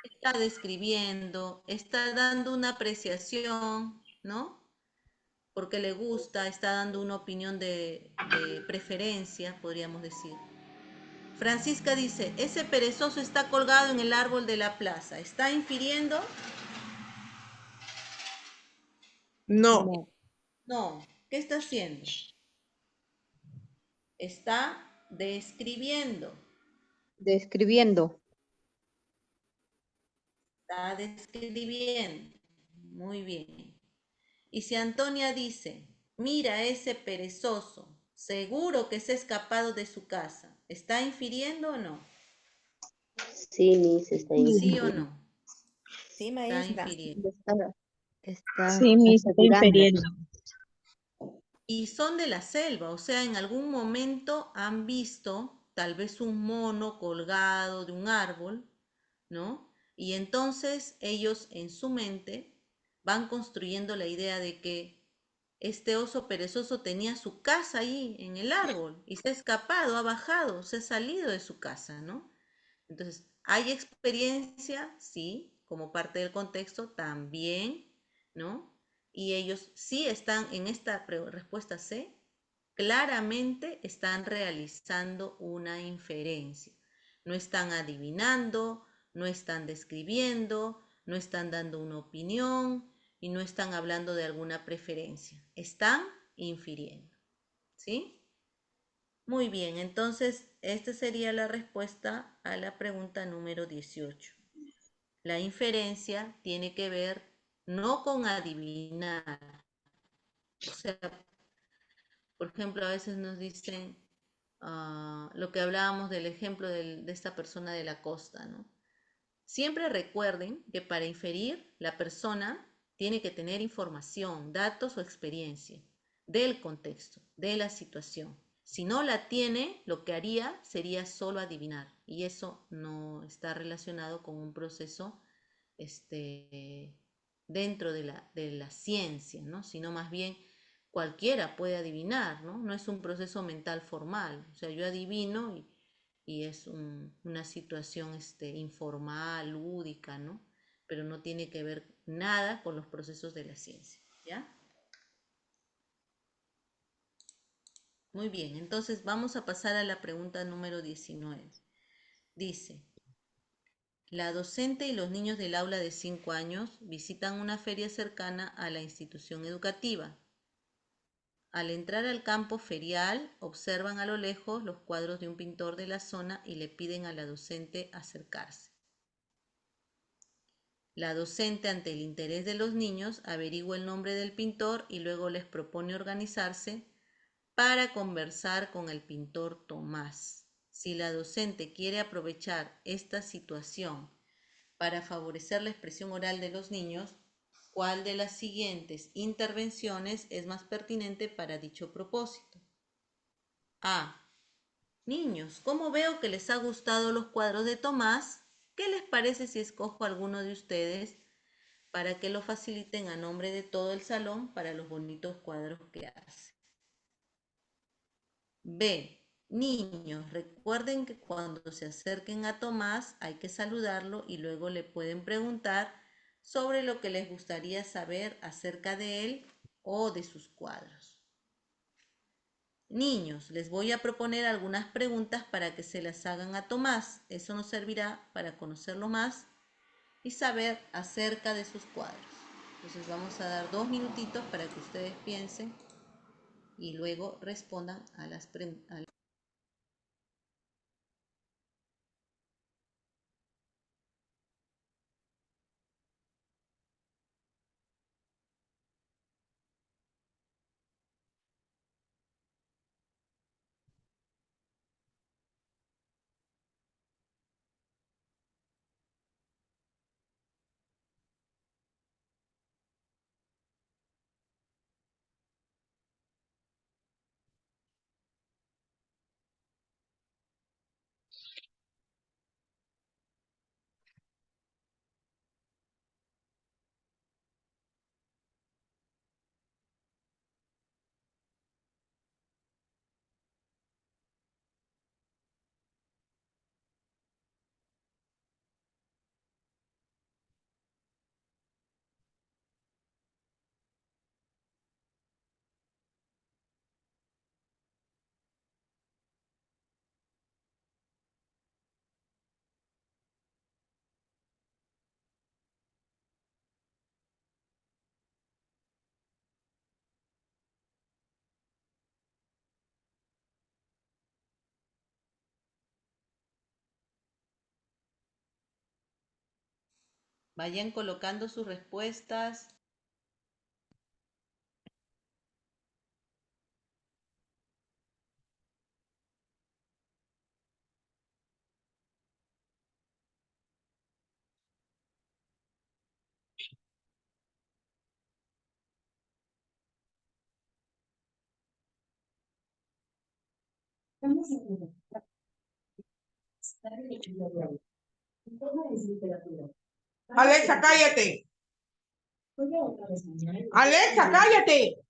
Está describiendo, está dando una apreciación, ¿no? Porque le gusta, está dando una opinión de preferencia, podríamos decir. Francisca dice, ese perezoso está colgado en el árbol de la plaza. ¿Está infiriendo? No. No. No. ¿Qué está haciendo? Está describiendo. Describiendo. Está describiendo. Muy bien. Y si Antonia dice, mira ese perezoso, seguro que se ha escapado de su casa, ¿está infiriendo o no? Sí, Miss, está ¿Sí o infiriendo. no? Sí, Está maestra. infiriendo. Está Sí, Miss, está asegurando. infiriendo. Y son de la selva, o sea, en algún momento han visto tal vez un mono colgado de un árbol, ¿no? Y entonces ellos en su mente van construyendo la idea de que este oso perezoso tenía su casa ahí en el árbol y se ha escapado, ha bajado, se ha salido de su casa, ¿no? Entonces, ¿hay experiencia? Sí, como parte del contexto también, ¿no? Y ellos sí están en esta respuesta C, claramente están realizando una inferencia. No están adivinando, no están describiendo, no están dando una opinión y no están hablando de alguna preferencia. Están infiriendo. ¿Sí? Muy bien, entonces esta sería la respuesta a la pregunta número 18. La inferencia tiene que ver no con adivinar. O sea, por ejemplo, a veces nos dicen lo que hablábamos del ejemplo de esta persona de la costa, ¿no? Siempre recuerden que para inferir la persona tiene que tener información, datos o experiencia del contexto, de la situación. Si no la tiene, lo que haría sería solo adivinar y eso no está relacionado con un proceso dentro de la ciencia, ¿no? Sino más bien cualquiera puede adivinar, ¿no? No es un proceso mental formal. O sea, yo adivino y es una situación informal, lúdica, ¿no? Pero no tiene que ver nada con los procesos de la ciencia, ¿ya? Muy bien, entonces vamos a pasar a la pregunta número 19. Dice, la docente y los niños del aula de 5 años visitan una feria cercana a la institución educativa. Al entrar al campo ferial, observan a lo lejos los cuadros de un pintor de la zona y le piden a la docente acercarse. La docente, ante el interés de los niños, averigua el nombre del pintor y luego les propone organizarse para conversar con el pintor Tomás. Si la docente quiere aprovechar esta situación para favorecer la expresión oral de los niños, ¿cuál de las siguientes intervenciones es más pertinente para dicho propósito? A. Niños, como veo que les ha gustado los cuadros de Tomás, ¿qué les parece si escojo a alguno de ustedes para que lo faciliten a nombre de todo el salón para los bonitos cuadros que hace? B. Niños, recuerden que cuando se acerquen a Tomás hay que saludarlo y luego le pueden preguntar sobre lo que les gustaría saber acerca de él o de sus cuadros. Niños, les voy a proponer algunas preguntas para que se las hagan a Tomás. Eso nos servirá para conocerlo más y saber acerca de sus cuadros. Entonces vamos a dar 2 minutitos para que ustedes piensen y luego respondan a las preguntas. Vayan colocando sus respuestas. Alexa, cállate. Alexa, cállate.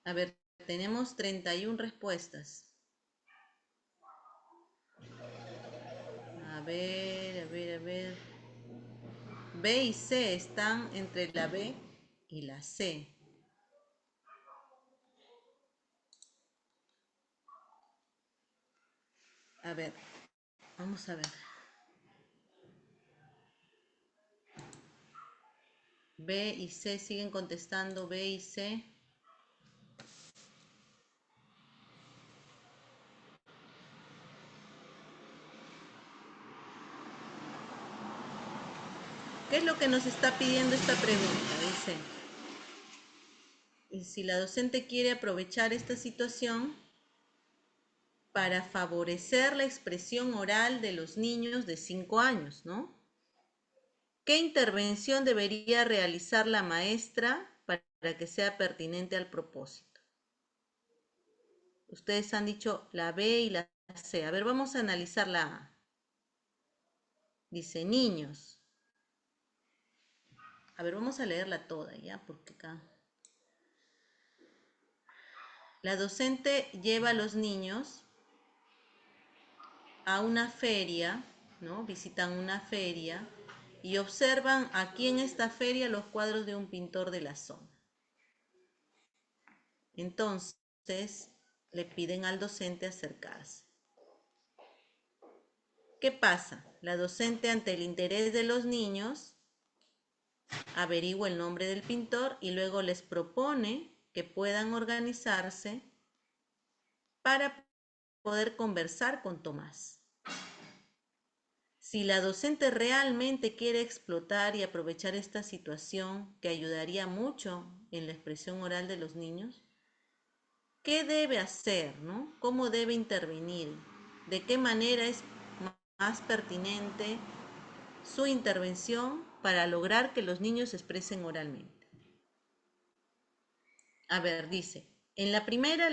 A ver, tenemos 31 respuestas. A ver. B y C están entre la B y la C. A ver, vamos a ver. B y C siguen contestando, B y C. ¿Qué es lo que nos está pidiendo esta pregunta? Dice, si la docente quiere aprovechar esta situación para favorecer la expresión oral de los niños de 5 años, ¿no? ¿Qué intervención debería realizar la maestra para que sea pertinente al propósito? Ustedes han dicho la B y la C. A ver, vamos a analizar la A. Dice niños. A ver, vamos a leerla toda, ¿ya? Porque acá... La docente lleva a los niños a una feria, ¿no? Visitan una feria y observan aquí en esta feria los cuadros de un pintor de la zona. Entonces, le piden al docente acercarse. ¿Qué pasa? La docente, ante el interés de los niños, averigua el nombre del pintor y luego les propone que puedan organizarse para poder conversar con Tomás. Si la docente realmente quiere explotar y aprovechar esta situación que ayudaría mucho en la expresión oral de los niños, ¿qué debe hacer, no? ¿Cómo debe intervenir? ¿De qué manera es más pertinente su intervención para lograr que los niños se expresen oralmente? A ver, dice, en la primera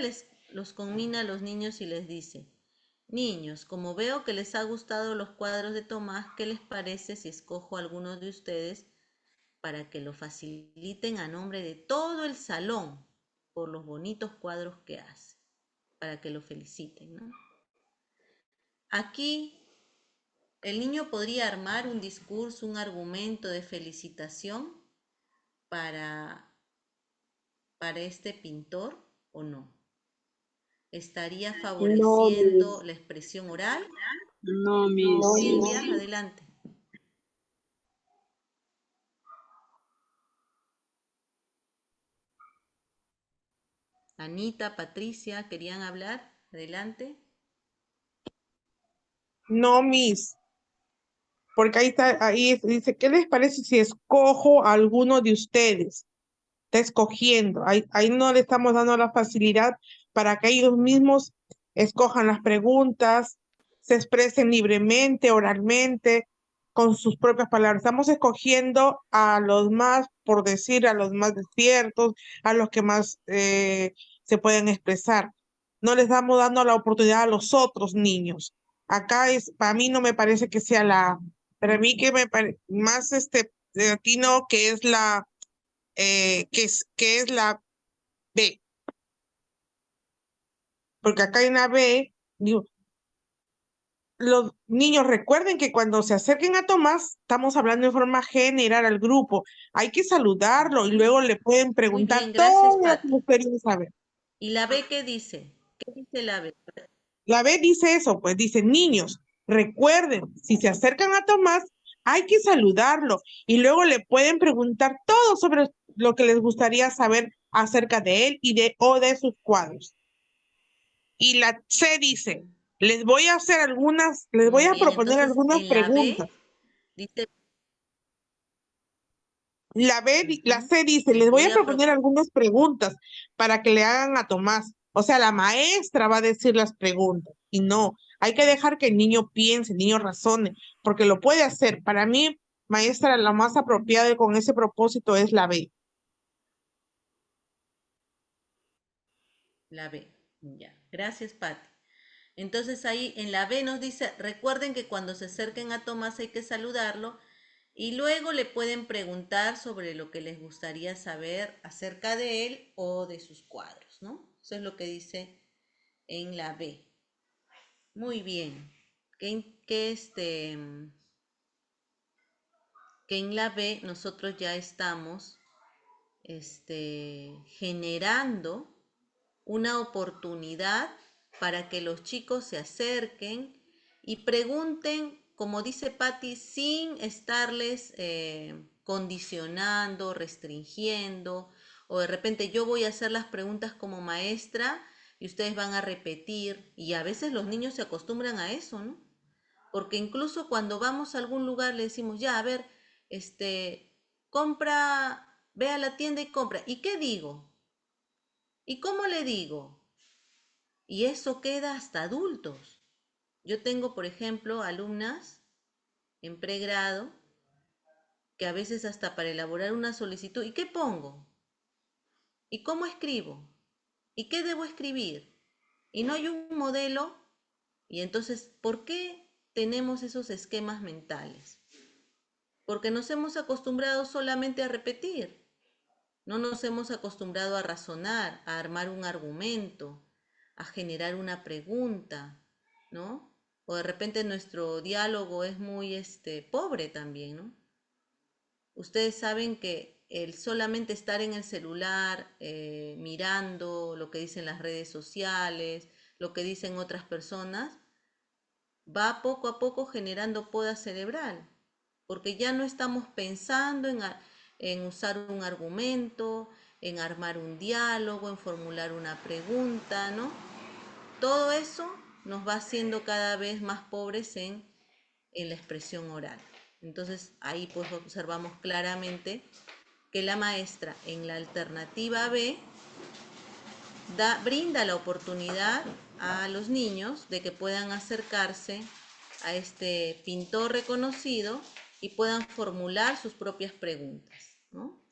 los conmina a los niños y les dice: niños, como veo que les ha gustado los cuadros de Tomás, ¿qué les parece si escojo a algunos de ustedes para que lo faciliten a nombre de todo el salón por los bonitos cuadros que hace? Para que lo feliciten, ¿no? Aquí el niño podría armar un discurso, un argumento de felicitación para este pintor, ¿o no? ¿Estaría No, favoreciendo la expresión oral? no, Miss. Silvia, adelante. Anita, Patricia, ¿querían hablar? Adelante. No, Miss, porque ahí está, dice, ¿qué les parece si escojo a alguno de ustedes? Está escogiendo, ahí no le estamos dando la facilidad para que ellos mismos escojan las preguntas, se expresen libremente, oralmente, con sus propias palabras. Estamos escogiendo a los más, por decir, a los más despiertos, a los que más se pueden expresar. No les damos dando la oportunidad a los otros niños. Acá para mí no me parece que sea para mí que me parece más latino que es que es la B, porque acá hay una B, digo, los niños recuerden que cuando se acerquen a Tomás, estamos hablando de forma general al grupo, hay que saludarlo y luego le pueden Muy preguntar bien, gracias, todo lo que Pati. ustedes saben. ¿Y la B qué dice? ¿Qué dice la B? La B dice eso, pues dice, niños, recuerden, si se acercan a Tomás, hay que saludarlo y luego le pueden preguntar todo sobre lo que les gustaría saber acerca de él o de sus cuadros. Y la C dice, les voy a Muy bien, proponer entonces algunas en la preguntas. B dice... La C dice, les les voy voy a a proponer algunas preguntas para que le hagan a Tomás. O sea, la maestra va a decir las preguntas. Y no, hay que dejar que el niño piense, el niño razone, porque lo puede hacer. Para mí, maestra, la más apropiada con ese propósito es la B. La B, ya. Gracias, Pati. Entonces ahí en la B nos dice, recuerden que cuando se acerquen a Tomás hay que saludarlo y luego le pueden preguntar sobre lo que les gustaría saber acerca de él o de sus cuadros, ¿no? Eso es lo que dice en la B. Muy bien. Que en la B nosotros ya estamos generando una oportunidad para que los chicos se acerquen y pregunten, como dice Patti, sin estarles condicionando, restringiendo, o de repente yo voy a hacer las preguntas como maestra y ustedes van a repetir, y a veces los niños se acostumbran a eso, ¿no? Porque incluso cuando vamos a algún lugar le decimos, ya, a ver, compra, ve a la tienda y compra. ¿Y qué digo? ¿Y cómo le digo? Y eso queda hasta adultos. Yo tengo, por ejemplo, alumnas en pregrado que a veces hasta para elaborar una solicitud, ¿y qué pongo? ¿Y cómo escribo? ¿Y qué debo escribir? Y no hay un modelo Y entonces, ¿por qué tenemos esos esquemas mentales? Porque nos hemos acostumbrado solamente a repetir. No nos hemos acostumbrado a razonar, a armar un argumento, a generar una pregunta, ¿no? O de repente nuestro diálogo es muy pobre también, ¿no? Ustedes saben que el solamente estar en el celular, mirando lo que dicen las redes sociales, lo que dicen otras personas, va poco a poco generando poda cerebral, porque ya no estamos pensando en usar un argumento, en armar un diálogo, en formular una pregunta, ¿no? Todo eso nos va haciendo cada vez más pobres en la expresión oral. Entonces ahí pues observamos claramente que la maestra en la alternativa B brinda la oportunidad a los niños de que puedan acercarse a este pintor reconocido y puedan formular sus propias preguntas, ¿no?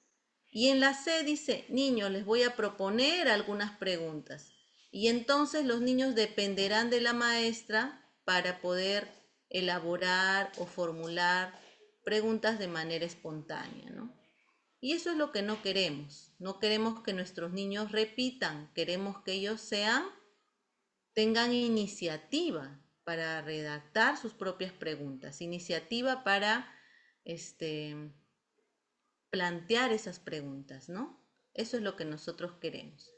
Y en la C dice, niños, les voy a proponer algunas preguntas. Y entonces los niños dependerán de la maestra para poder elaborar o formular preguntas de manera espontánea, ¿no? Y eso es lo que no queremos. No queremos que nuestros niños repitan, queremos que ellos tengan iniciativa para redactar sus propias preguntas, iniciativa para plantear esas preguntas, ¿no? Eso es lo que nosotros queremos.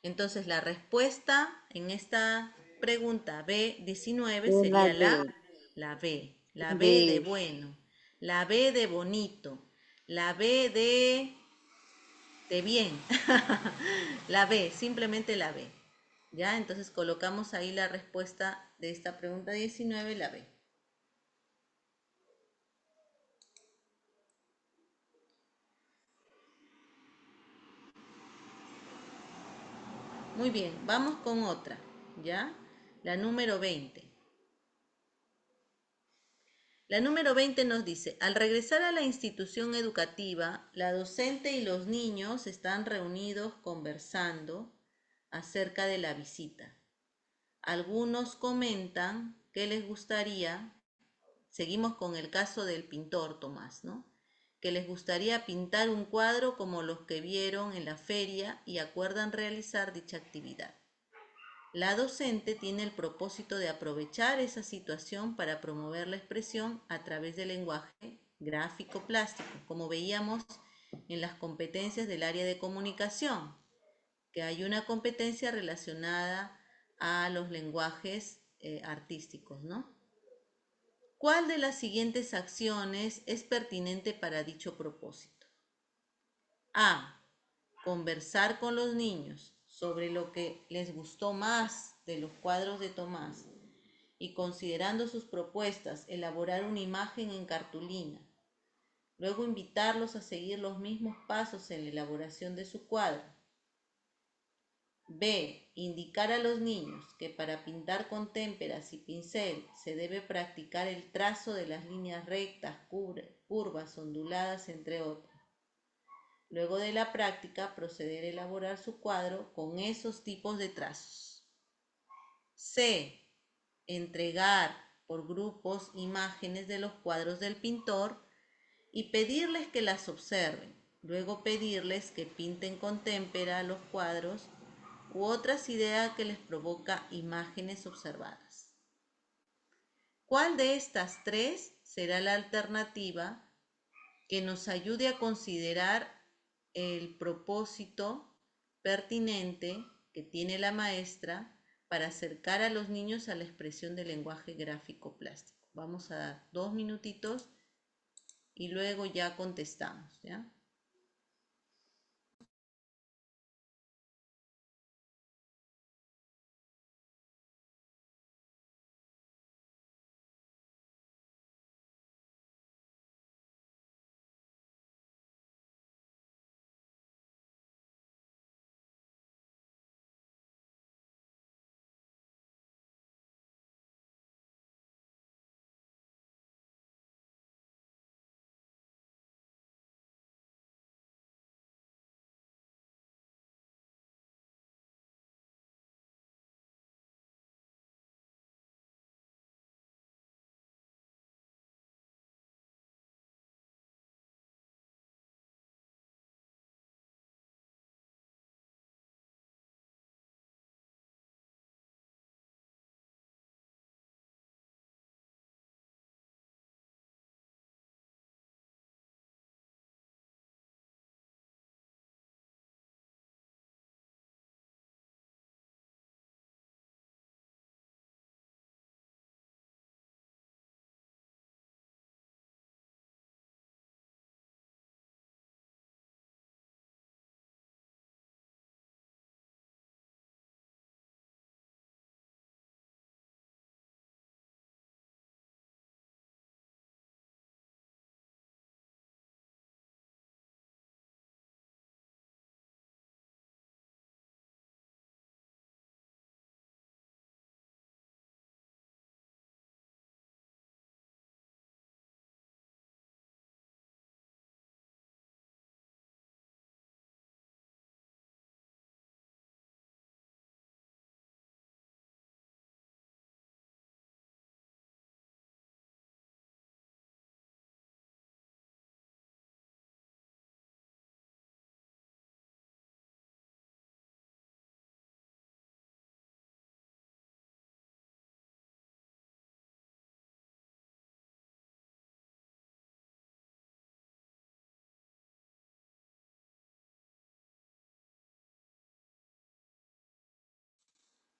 Entonces, la respuesta en esta pregunta B19 Es la sería D. la B de B. bueno, la B de bonito, la B de bien, la B, simplemente la B. ¿Ya? Entonces colocamos ahí la respuesta de esta pregunta 19, la B. Muy bien, vamos con otra, ¿ya? La número 20. La número 20 nos dice, al regresar a la institución educativa, la docente y los niños están reunidos conversando acerca de la visita. Algunos comentan que les gustaría, seguimos con el caso del pintor Tomás, ¿no? Que les gustaría pintar un cuadro como los que vieron en la feria y acuerdan realizar dicha actividad. La docente tiene el propósito de aprovechar esa situación para promover la expresión a través del lenguaje gráfico plástico, como veíamos en las competencias del área de comunicación, que hay una competencia relacionada a los lenguajes artísticos, ¿no? ¿Cuál de las siguientes acciones es pertinente para dicho propósito? A. Conversar con los niños sobre lo que les gustó más de los cuadros de Tomás y considerando sus propuestas, elaborar una imagen en cartulina. Luego invitarlos a seguir los mismos pasos en la elaboración de su cuadro. B. Indicar a los niños que para pintar con témperas y pincel se debe practicar el trazo de las líneas rectas, curvas, onduladas, entre otras. Luego de la práctica, proceder a elaborar su cuadro con esos tipos de trazos. C. Entregar por grupos imágenes de los cuadros del pintor y pedirles que las observen. Luego pedirles que pinten con témpera los cuadros u otras ideas que les provoca imágenes observadas. ¿Cuál de estas tres será la alternativa que nos ayude a considerar el propósito pertinente que tiene la maestra para acercar a los niños a la expresión del lenguaje gráfico plástico? Vamos a dar 2 minutitos y luego ya contestamos, ¿ya?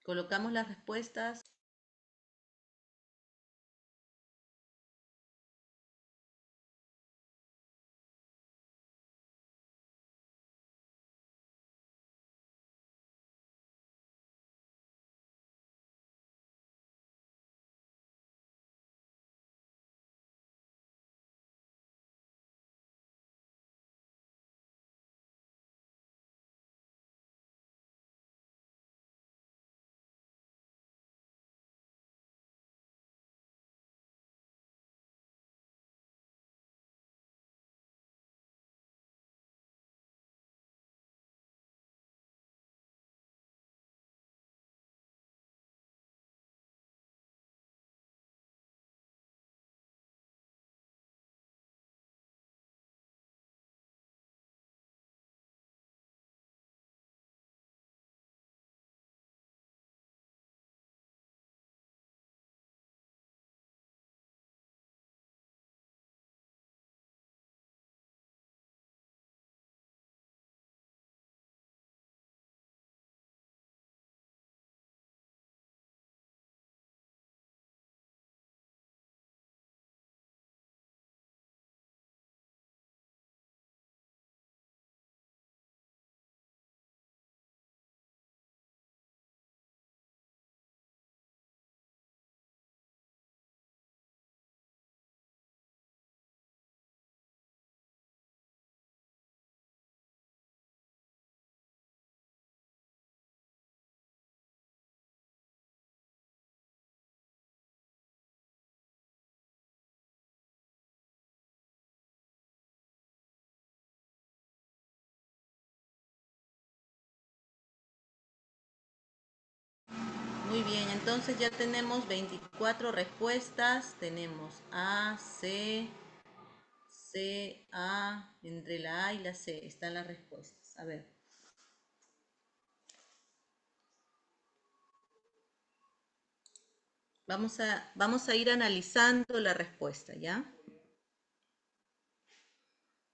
Colocamos las respuestas. Muy bien, entonces ya tenemos 24 respuestas. Tenemos A, C, C, A, entre la A y la C están las respuestas. A ver. Vamos a ir analizando la respuesta, ¿ya?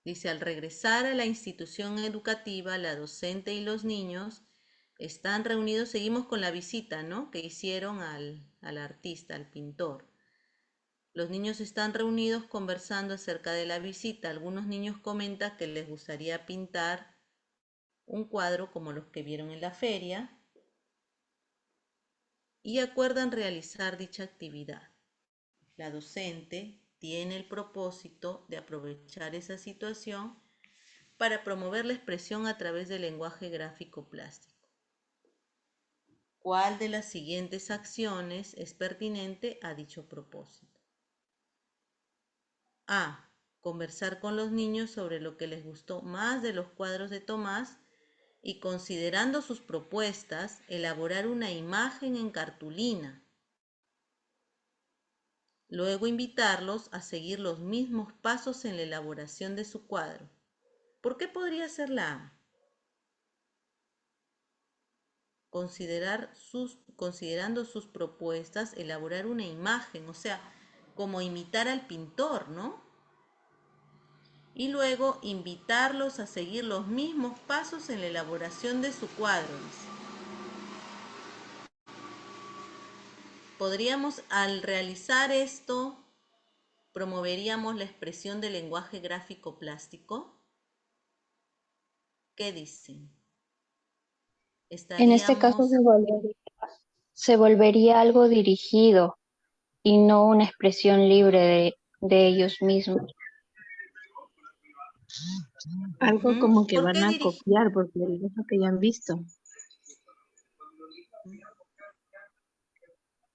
Dice, al regresar a la institución educativa, la docente y los niños están reunidos, seguimos con la visita, ¿no? Que hicieron al artista, al pintor. Los niños están reunidos conversando acerca de la visita. Algunos niños comentan que les gustaría pintar un cuadro como los que vieron en la feria y acuerdan realizar dicha actividad. La docente tiene el propósito de aprovechar esa situación para promover la expresión a través del lenguaje gráfico plástico. ¿Cuál de las siguientes acciones es pertinente a dicho propósito? A. Conversar con los niños sobre lo que les gustó más de los cuadros de Tomás y, considerando sus propuestas, elaborar una imagen en cartulina. Luego invitarlos a seguir los mismos pasos en la elaboración de su cuadro. ¿Por qué podría ser la A? Considerando sus propuestas, elaborar una imagen, o sea, como imitar al pintor, ¿no? Y luego invitarlos a seguir los mismos pasos en la elaboración de su cuadro. Podríamos, al realizar esto, promoveríamos la expresión del lenguaje gráfico plástico. ¿Qué dicen? En este caso Estaríamos... se volvería algo dirigido y no una expresión libre de ellos mismos. Algo como que ¿Por van qué a copiar, porque es lo que ya han visto.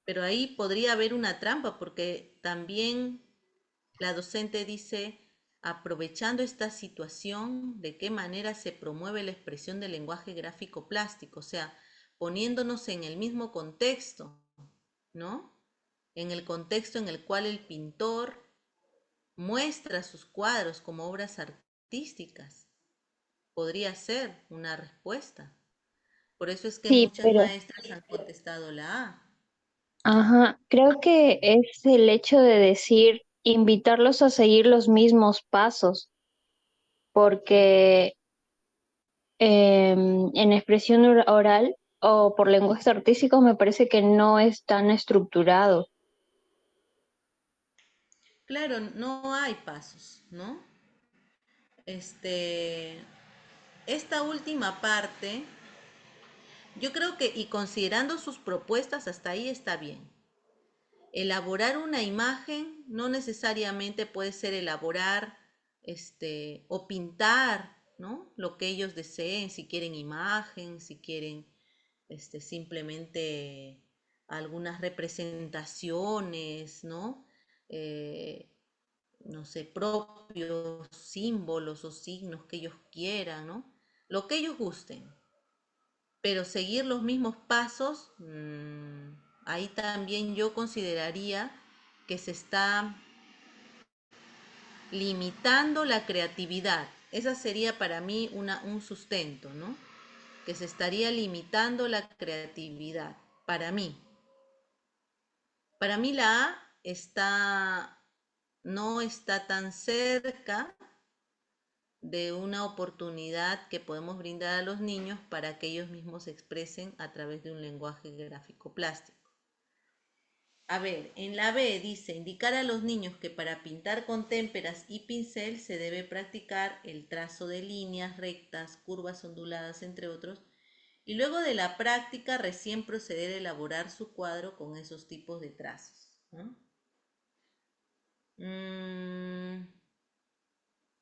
Pero ahí podría haber una trampa, porque también la docente dice, aprovechando esta situación, de qué manera se promueve la expresión del lenguaje gráfico plástico, o sea, poniéndonos en el mismo contexto, ¿no? En el contexto en el cual el pintor muestra sus cuadros como obras artísticas. Podría ser una respuesta. Por eso es que Sí, muchas pero maestras han contestado la A. creo que es el hecho de decir, invitarlos a seguir los mismos pasos, porque en expresión oral o por lenguajes artísticos me parece que no es tan estructurado. Claro, no hay pasos, ¿no? Esta última parte, yo creo que, y considerando sus propuestas, hasta ahí está bien. Elaborar una imagen no necesariamente puede ser elaborar, o pintar, ¿no? Lo que ellos deseen, si quieren imagen, si quieren, simplemente algunas representaciones, ¿no? Eh, no sé, propios símbolos o signos que ellos quieran, ¿no? Lo que ellos gusten. Pero seguir los mismos pasos, ahí también yo consideraría que se está limitando la creatividad. Esa sería para mí un sustento, ¿no? Que se estaría limitando la creatividad. Para mí. Para mí la A no está tan cerca de una oportunidad que podemos brindar a los niños para que ellos mismos se expresen a través de un lenguaje gráfico plástico. A ver, en la B dice, indicar a los niños que para pintar con témperas y pincel se debe practicar el trazo de líneas rectas, curvas onduladas, entre otros, y luego de la práctica recién proceder a elaborar su cuadro con esos tipos de trazos, ¿no?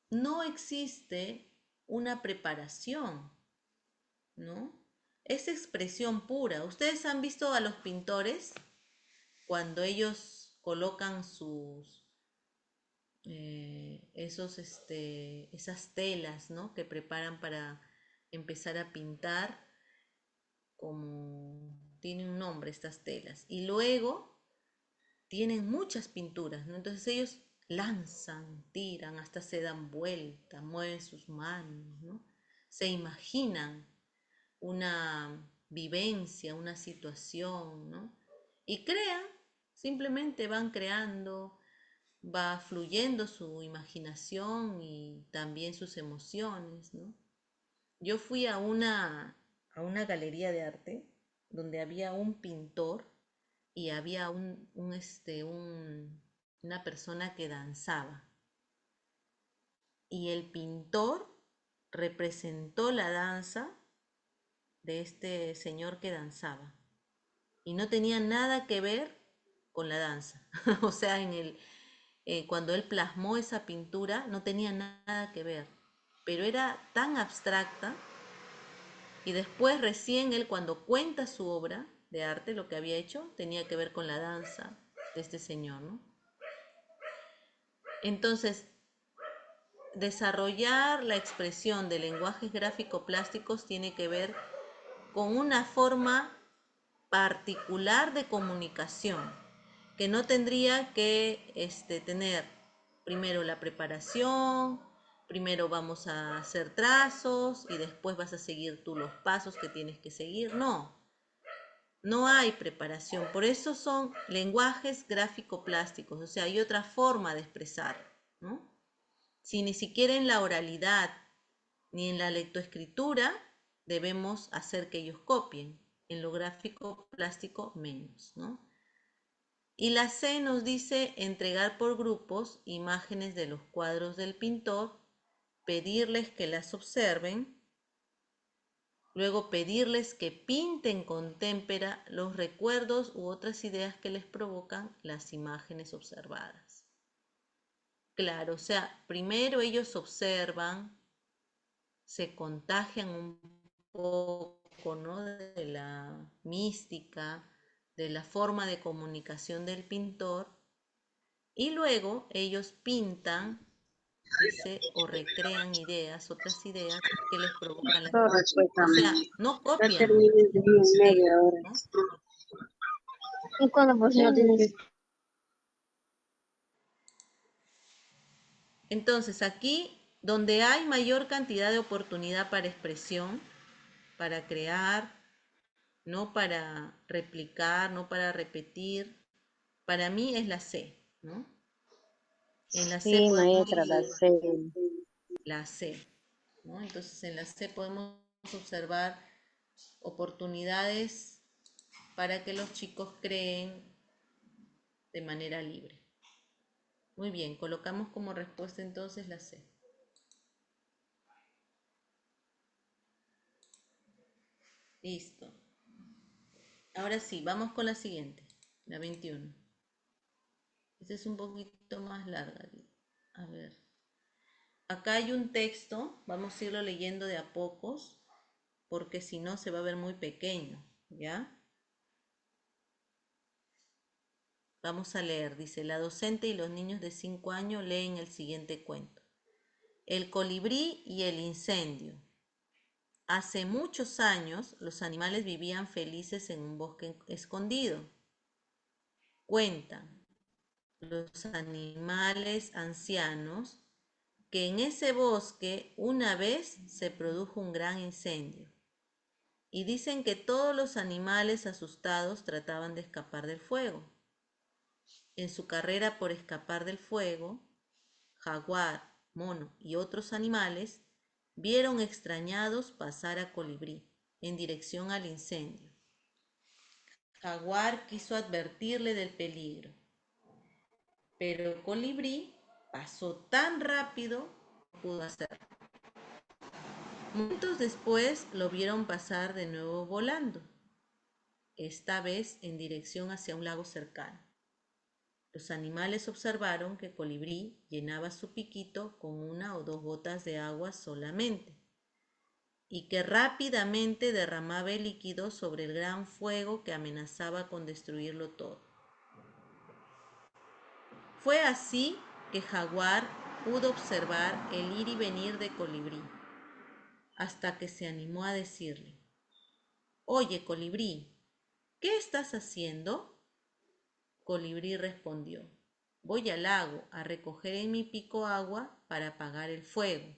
No existe una preparación, ¿no? Es expresión pura. ¿Ustedes han visto a los pintores cuando ellos colocan esas telas, ¿no? Que preparan para empezar a pintar, como tiene un nombre estas telas, y luego tienen muchas pinturas, ¿no? Entonces ellos lanzan, tiran, hasta se dan vuelta, mueven sus manos, ¿no? Se imaginan una vivencia, una situación, ¿no? Y crean, simplemente van creando, va fluyendo su imaginación y también sus emociones, ¿no? Yo fui a una galería de arte donde había un pintor y había una persona que danzaba. Y el pintor representó la danza de este señor que danzaba. Y no tenía nada que ver con la danza. O sea, cuando él plasmó esa pintura, no tenía nada que ver. Pero era tan abstracta. Y después recién él, cuando cuenta su obra de arte, lo que había hecho, tenía que ver con la danza de este señor, ¿no? Entonces, desarrollar la expresión de lenguajes gráfico-plásticos tiene que ver con una forma particular de comunicación, que no tendría que tener primero la preparación, primero vamos a hacer trazos y después vas a seguir tú los pasos que tienes que seguir. No hay preparación. Por eso son lenguajes gráfico-plásticos, o sea, hay otra forma de expresar, ¿no? Si ni siquiera en la oralidad ni en la lectoescritura debemos hacer que ellos copien, en lo gráfico plástico menos, ¿no? Y la C nos dice entregar por grupos imágenes de los cuadros del pintor, pedirles que las observen, luego pedirles que pinten con témpera los recuerdos u otras ideas que les provocan las imágenes observadas. Claro, o sea, primero ellos observan, se contagian un poco, ¿no? De la mística, de la forma de comunicación del pintor, y luego ellos pintan, dice, o recrean ideas, otras ideas que les provocan la... O sea, no copian, ¿no? ¿Y cuando pues no tienes? Entonces, aquí, donde hay mayor cantidad de oportunidad para expresión, para crear, no para replicar, no para repetir, para mí es la C, ¿no? En la C Sí, podemos, maestra, la sé. la C, ¿no? Entonces en la C podemos observar oportunidades para que los chicos creen de manera libre. Muy bien, colocamos como respuesta entonces la C. Listo. Ahora sí, vamos con la siguiente, la 21. Esta es un poquito más larga. A ver. Acá hay un texto, vamos a irlo leyendo de a pocos, porque si no se va a ver muy pequeño, ¿ya? Vamos a leer, dice, la docente y los niños de 5 años leen el siguiente cuento. El colibrí y el incendio. Hace muchos años los animales vivían felices en un bosque escondido. Cuentan los animales ancianos que en ese bosque una vez se produjo un gran incendio. Y dicen que todos los animales asustados trataban de escapar del fuego. En su carrera por escapar del fuego, jaguar, mono y otros animales vieron extrañados pasar a Colibrí en dirección al incendio. Jaguar quiso advertirle del peligro, pero Colibrí pasó tan rápido que no pudo hacerlo. Momentos después lo vieron pasar de nuevo volando, esta vez en dirección hacia un lago cercano. Los animales observaron que Colibrí llenaba su piquito con 1 o 2 gotas de agua solamente y que rápidamente derramaba el líquido sobre el gran fuego que amenazaba con destruirlo todo. Fue así que Jaguar pudo observar el ir y venir de Colibrí, hasta que se animó a decirle: «Oye, Colibrí, ¿qué estás haciendo?». Colibrí respondió: «Voy al lago a recoger en mi pico agua para apagar el fuego».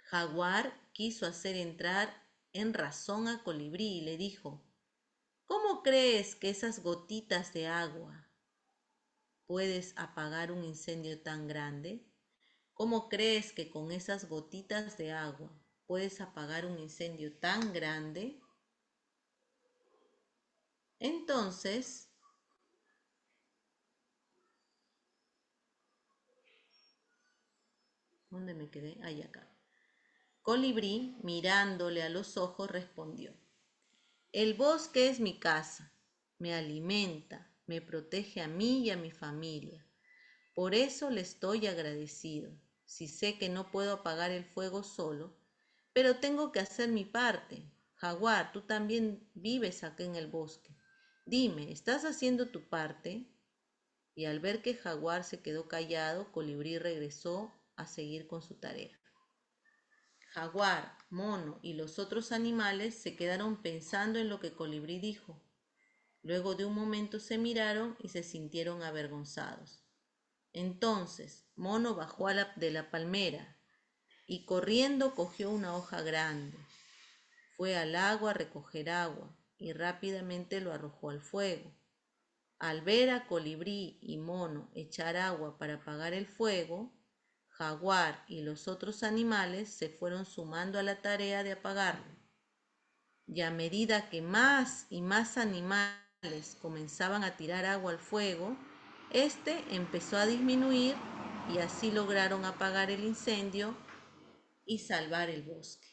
Jaguar quiso hacer entrar en razón a Colibrí y le dijo: «¿Cómo crees que esas gotitas de agua puedes apagar un incendio tan grande? ¿Cómo crees que con esas gotitas de agua puedes apagar un incendio tan grande?». Entonces, ¿dónde me quedé? Ahí acá. Colibrí, mirándole a los ojos, respondió: «El bosque es mi casa, me alimenta, me protege a mí y a mi familia. Por eso le estoy agradecido. Si sé que no puedo apagar el fuego solo, pero tengo que hacer mi parte. Jaguar, tú también vives acá en el bosque. Dime, ¿estás haciendo tu parte?». Y al ver que Jaguar se quedó callado, Colibrí regresó a seguir con su tarea. Jaguar, mono y los otros animales se quedaron pensando en lo que Colibrí dijo. Luego de un momento se miraron y se sintieron avergonzados. Entonces, Mono bajó de la palmera y corriendo cogió una hoja grande. Fue al lago a recoger agua y rápidamente lo arrojó al fuego. Al ver a Colibrí y Mono echar agua para apagar el fuego, Jaguar y los otros animales se fueron sumando a la tarea de apagarlo. Y a medida que más y más animales comenzaban a tirar agua al fuego, este empezó a disminuir y así lograron apagar el incendio y salvar el bosque.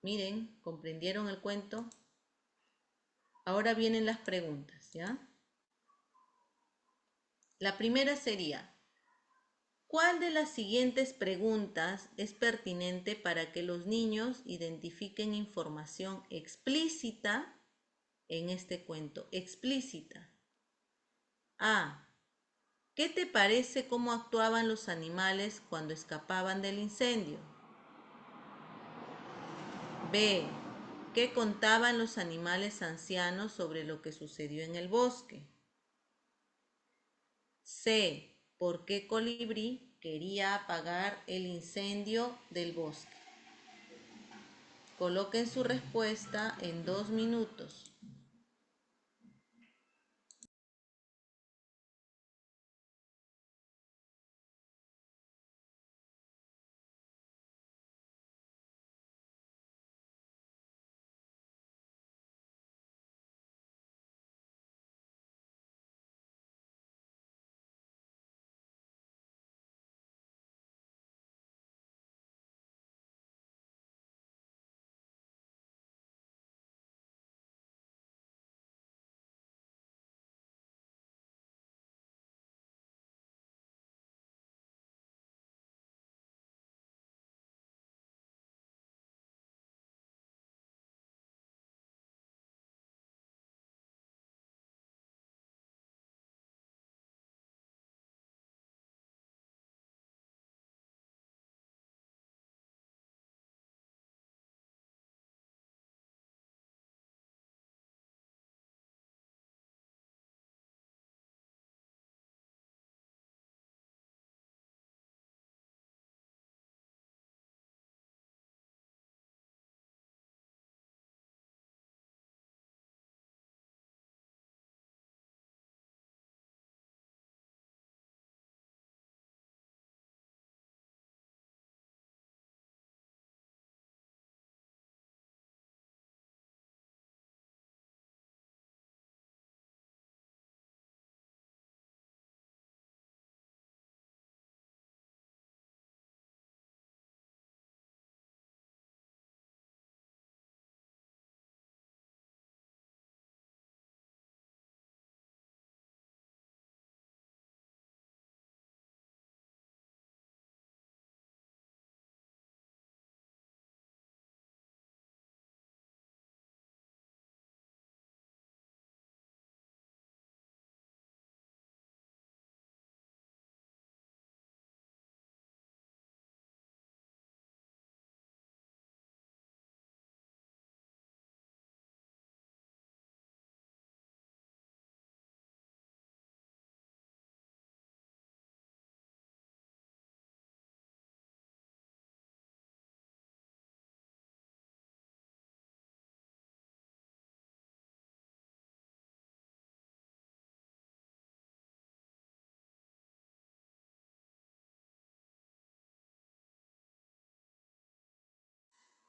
Miren, ¿comprendieron el cuento? Ahora vienen las preguntas, ¿ya? La primera sería: ¿cuál de las siguientes preguntas es pertinente para que los niños identifiquen información explícita en este cuento? Explícita. A. ¿Qué te parece cómo actuaban los animales cuando escapaban del incendio? B. ¿Qué contaban los animales ancianos sobre lo que sucedió en el bosque? C. ¿Por qué Colibrí quería apagar el incendio del bosque? Coloquen su respuesta en 2 minutos.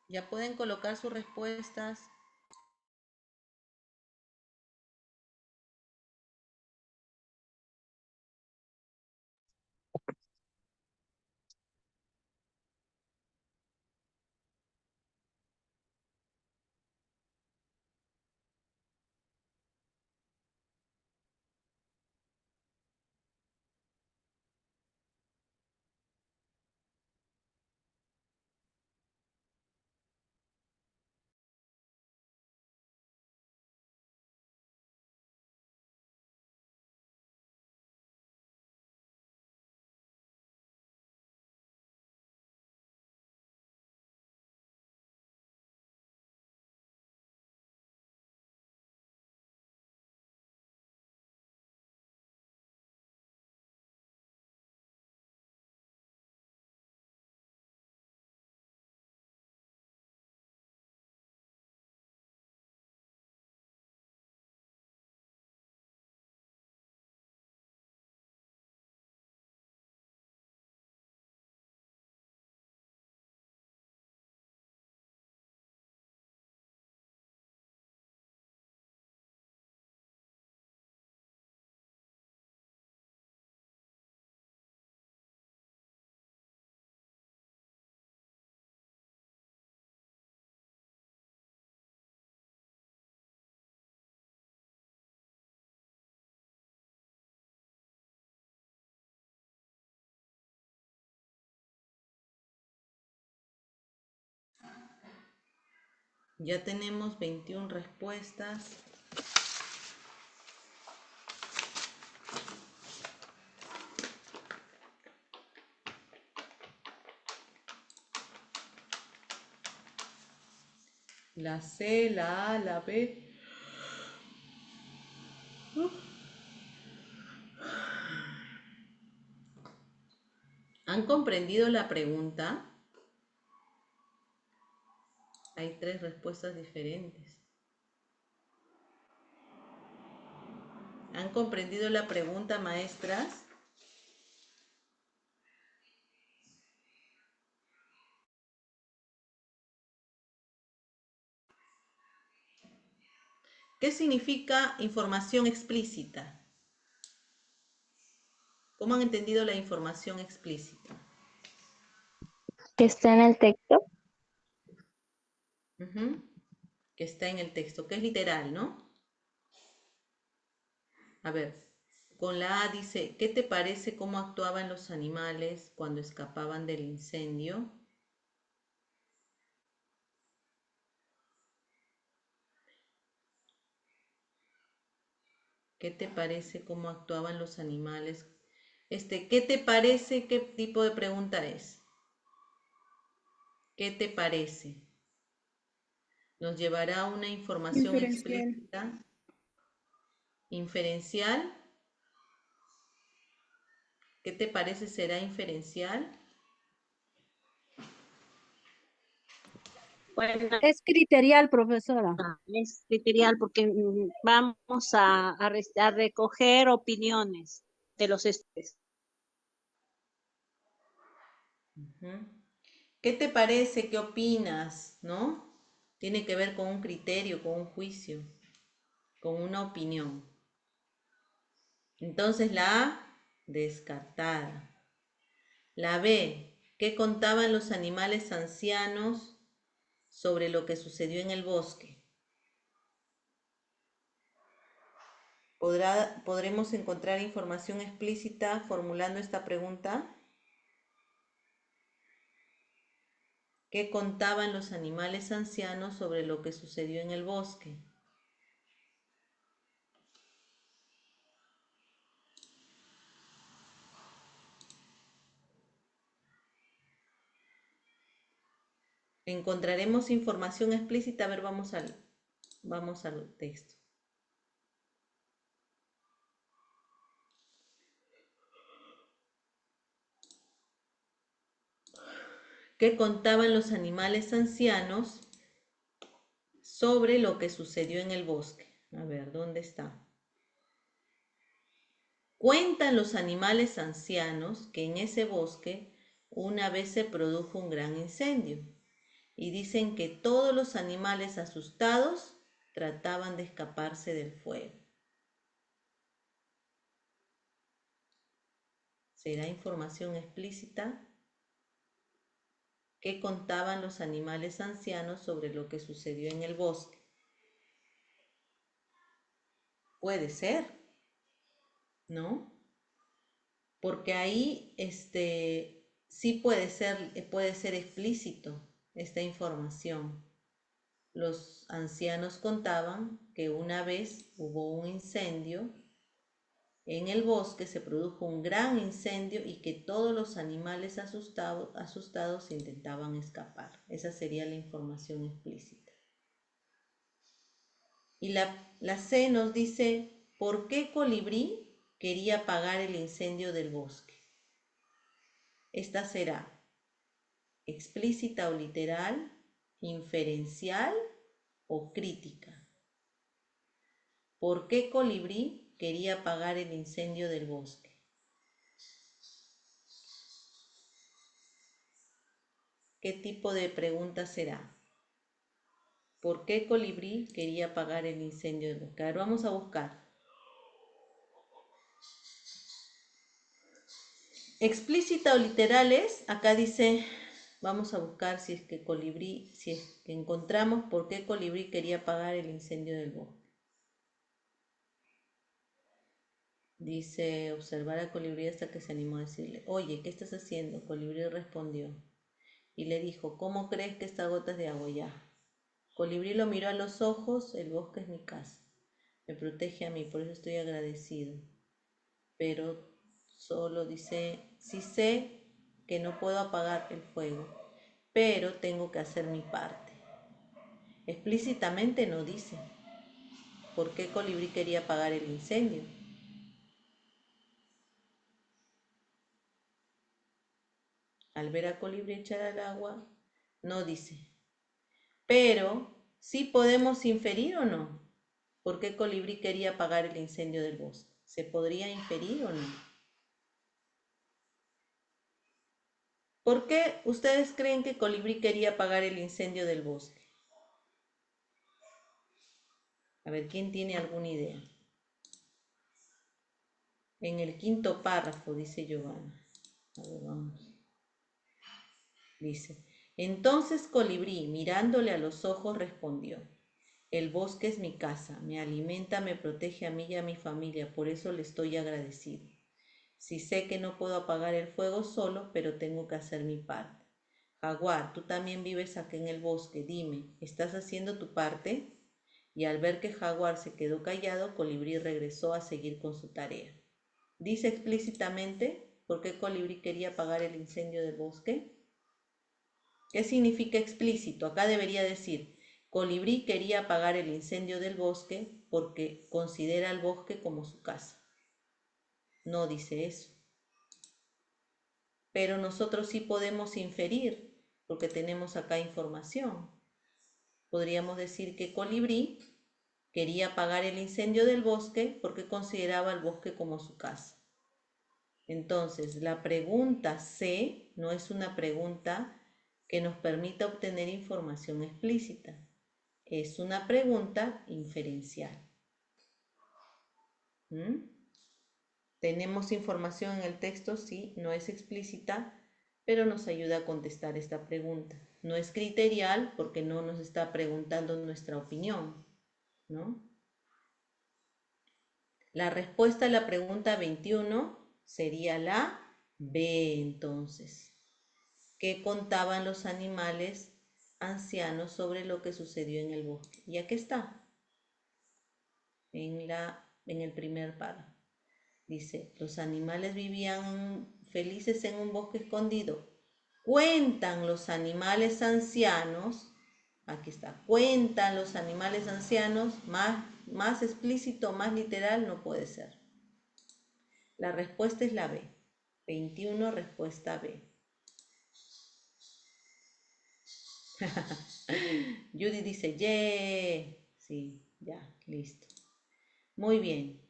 Ya pueden colocar sus respuestas. Ya tenemos 21 respuestas. La C, la A, la B. ¿Han comprendido la pregunta? Hay 3 respuestas diferentes. ¿Han comprendido la pregunta, maestras? ¿Qué significa información explícita? ¿Cómo han entendido la información explícita? ¿Que está en el texto? Que está en el texto, que es literal, ¿no? A ver, con la A dice, ¿qué te parece cómo actuaban los animales cuando escapaban del incendio? ¿Qué te parece cómo actuaban los animales? ¿Qué te parece? ¿Qué tipo de pregunta es? ¿Qué te parece? Nos llevará a una información Inferencial. explícita, inferencial. ¿Qué te parece será inferencial? Bueno, Es criterial, profesora. es criterial porque vamos a recoger opiniones de los estudiantes. ¿Qué te parece? ¿Qué opinas? ¿No? Tiene que ver con un criterio, con un juicio, con una opinión. Entonces la A, descartada. La B, ¿qué contaban los animales ancianos sobre lo que sucedió en el bosque? ¿Podremos encontrar información explícita formulando esta pregunta? ¿Qué contaban los animales ancianos sobre lo que sucedió en el bosque? Encontraremos información explícita. A ver, vamos al texto. ¿Qué contaban los animales ancianos sobre lo que sucedió en el bosque? A ver, ¿dónde está? Cuentan los animales ancianos que en ese bosque una vez se produjo un gran incendio y dicen que todos los animales asustados trataban de escaparse del fuego. ¿Será información explícita? ¿Qué contaban los animales ancianos sobre lo que sucedió en el bosque? Puede ser, ¿no? Porque ahí sí puede ser explícito esta información. Los ancianos contaban que una vez hubo un incendio en el bosque, se produjo un gran incendio y que todos los animales asustados intentaban escapar. Esa sería la información explícita. Y la C nos dice, ¿por qué Colibrí quería apagar el incendio del bosque? Esta será explícita o literal, inferencial o crítica. ¿Por qué Colibrí quería apagar el incendio del bosque? ¿Qué tipo de pregunta será? ¿Por qué Colibrí quería apagar el incendio del bosque? A ver, vamos a buscar. Explícita o literal es, acá dice, vamos a buscar si es que encontramos por qué Colibrí quería apagar el incendio del bosque. Dice, observar a Colibrí hasta que se animó a decirle, oye, ¿qué estás haciendo? Colibrí respondió y le dijo, ¿cómo crees que esta gota es de agua ya? Colibrí lo miró a los ojos, el bosque es mi casa, me protege a mí, por eso estoy agradecido. Pero solo dice, sí sé que no puedo apagar el fuego, pero tengo que hacer mi parte. Explícitamente no dice por qué Colibrí quería apagar el incendio. Al ver a Colibrí echar al agua, no dice. Pero sí podemos inferir o no por qué Colibrí quería apagar el incendio del bosque. ¿Se podría inferir o no? ¿Por qué ustedes creen que Colibrí quería apagar el incendio del bosque? A ver, ¿quién tiene alguna idea? En el quinto párrafo, dice Giovanna. A ver, vamos. Dice, entonces Colibrí, mirándole a los ojos, respondió, el bosque es mi casa, me alimenta, me protege a mí y a mi familia, por eso le estoy agradecido. Sí sé que no puedo apagar el fuego solo, pero tengo que hacer mi parte. Jaguar, tú también vives aquí en el bosque, dime, ¿estás haciendo tu parte? Y al ver que Jaguar se quedó callado, Colibrí regresó a seguir con su tarea. ¿Dice explícitamente por qué Colibrí quería apagar el incendio del bosque? ¿Qué significa explícito? Acá debería decir, Colibrí quería apagar el incendio del bosque porque considera el bosque como su casa. No dice eso. Pero nosotros sí podemos inferir, porque tenemos acá información. Podríamos decir que Colibrí quería apagar el incendio del bosque porque consideraba el bosque como su casa. Entonces, la pregunta C no es una pregunta que nos permita obtener información explícita. Es una pregunta inferencial. ¿Tenemos información en el texto? Sí, no es explícita, pero nos ayuda a contestar esta pregunta. No es criterial porque no nos está preguntando nuestra opinión, ¿no? La respuesta a la pregunta 21 sería la B, entonces. ¿Qué contaban los animales ancianos sobre lo que sucedió en el bosque? Y aquí está, en el primer párrafo. Dice, los animales vivían felices en un bosque escondido. Cuentan los animales ancianos, aquí está, cuentan los animales ancianos, más explícito, más literal no puede ser. La respuesta es la B. 21, respuesta B. Judy dice, ¡yeah! Sí, ya, listo. Muy bien.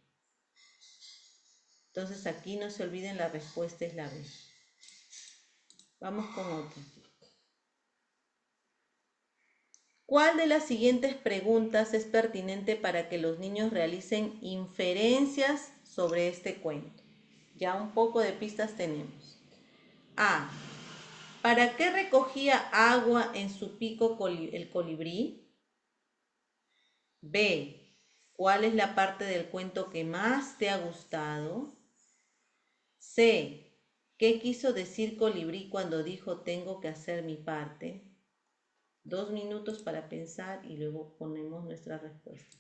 Entonces aquí no se olviden, la respuesta es la B. Vamos con otra. ¿Cuál de las siguientes preguntas es pertinente para que los niños realicen inferencias sobre este cuento? Ya un poco de pistas tenemos. A. ¿Para qué recogía agua en su pico el colibrí? B. ¿Cuál es la parte del cuento que más te ha gustado? C. ¿Qué quiso decir colibrí cuando dijo tengo que hacer mi parte? 2 minutos para pensar y luego ponemos nuestra respuesta.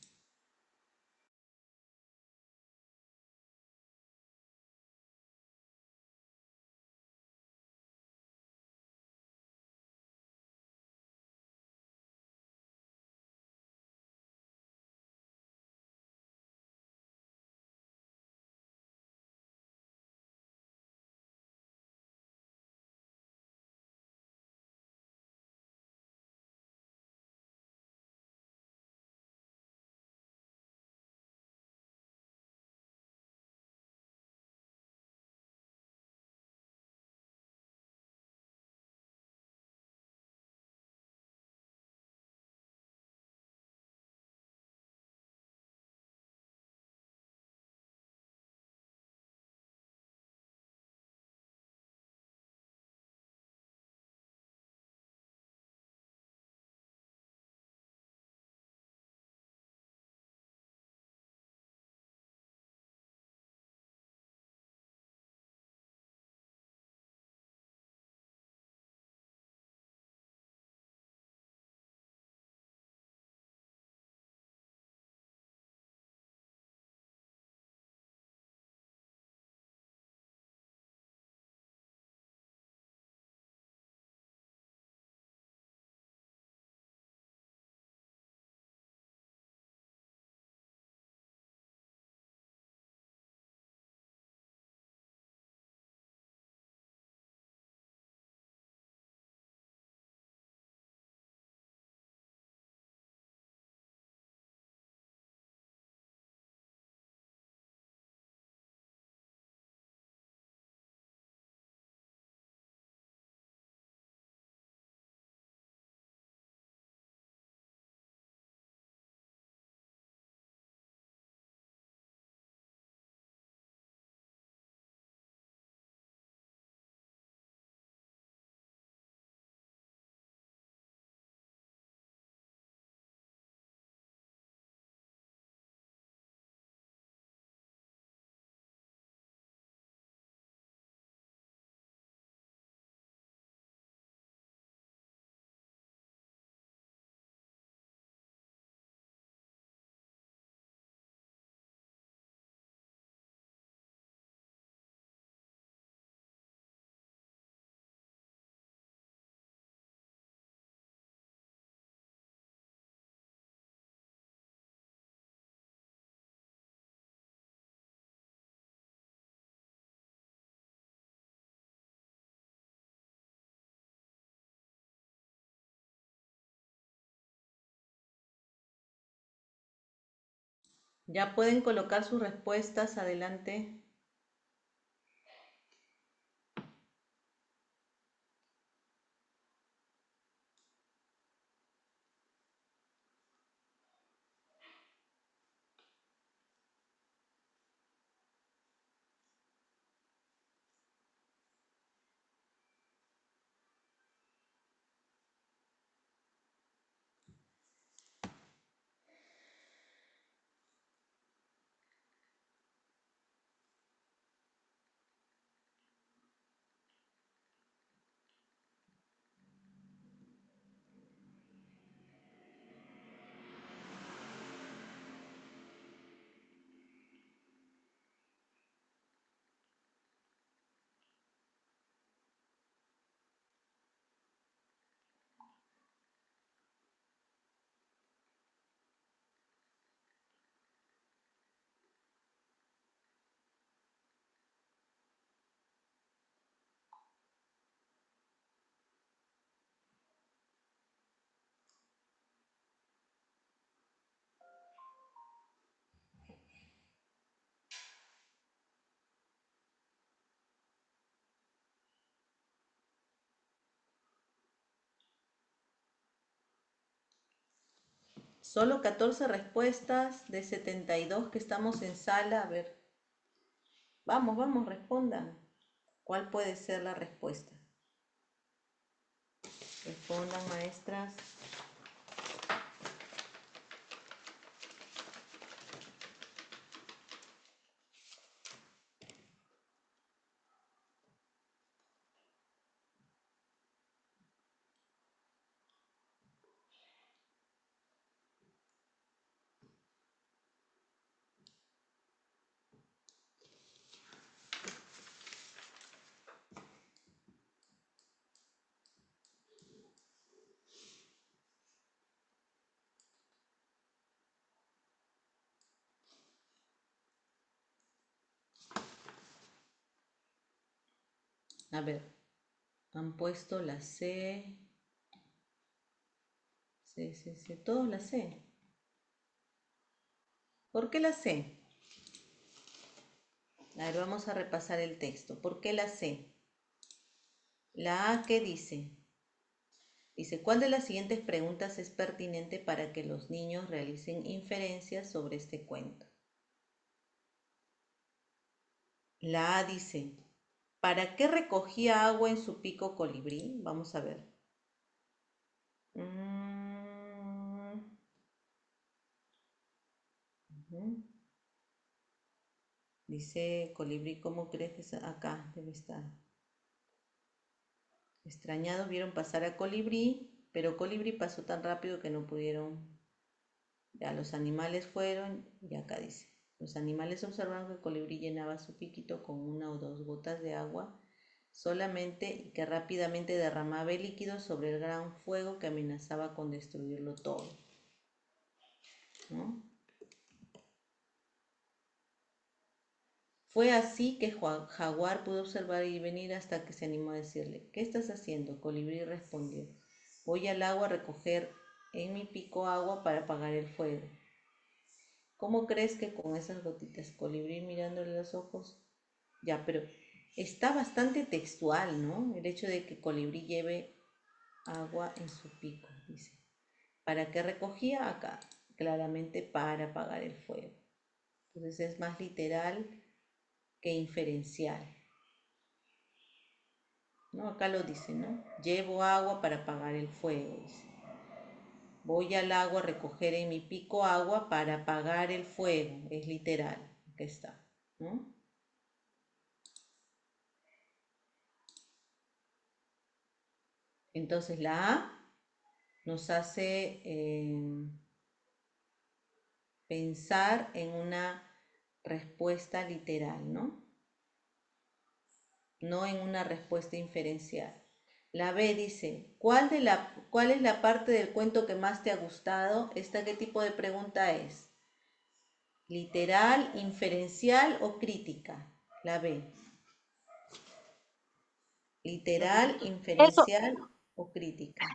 Ya pueden colocar sus respuestas adelante. Solo 14 respuestas de 72 que estamos en sala. A ver, vamos, vamos, respondan. ¿Cuál puede ser la respuesta? Respondan, maestras. A ver, han puesto la C. C, todos la C. ¿Por qué la C? A ver, vamos a repasar el texto. ¿Por qué la C? La A, ¿qué dice? Dice, ¿cuál de las siguientes preguntas es pertinente para que los niños realicen inferencias sobre este cuento? La A dice, ¿para qué recogía agua en su pico colibrí? Vamos a ver. Dice colibrí, ¿cómo crees que está? Acá debe estar. Extrañados vieron pasar a colibrí, pero colibrí pasó tan rápido que no pudieron. Ya los animales fueron, y acá dice, los animales observaron que el colibrí llenaba su piquito con 1 o 2 gotas de agua solamente y que rápidamente derramaba el líquido sobre el gran fuego que amenazaba con destruirlo todo. ¿No? Fue así que Jaguar pudo observar y venir hasta que se animó a decirle, ¿qué estás haciendo? Colibrí respondió, voy al agua a recoger en mi pico agua para apagar el fuego. ¿Cómo crees que con esas gotitas? Colibrí mirándole los ojos. Ya, pero está bastante textual, ¿no? El hecho de que colibrí lleve agua en su pico, dice. ¿Para qué recogía? Acá, claramente para apagar el fuego. Entonces es más literal que inferencial. ¿No? Acá lo dice, ¿no? Llevo agua para apagar el fuego, dice. Voy al agua a recoger en mi pico agua para apagar el fuego. Es literal, aquí está, ¿no? Entonces la A nos hace pensar en una respuesta literal, ¿no? No en una respuesta inferencial. La B dice, ¿cuál es la parte del cuento que más te ha gustado? ¿Esta qué tipo de pregunta es? ¿Literal, inferencial o crítica? La B. Literal, Eso, inferencial o crítica.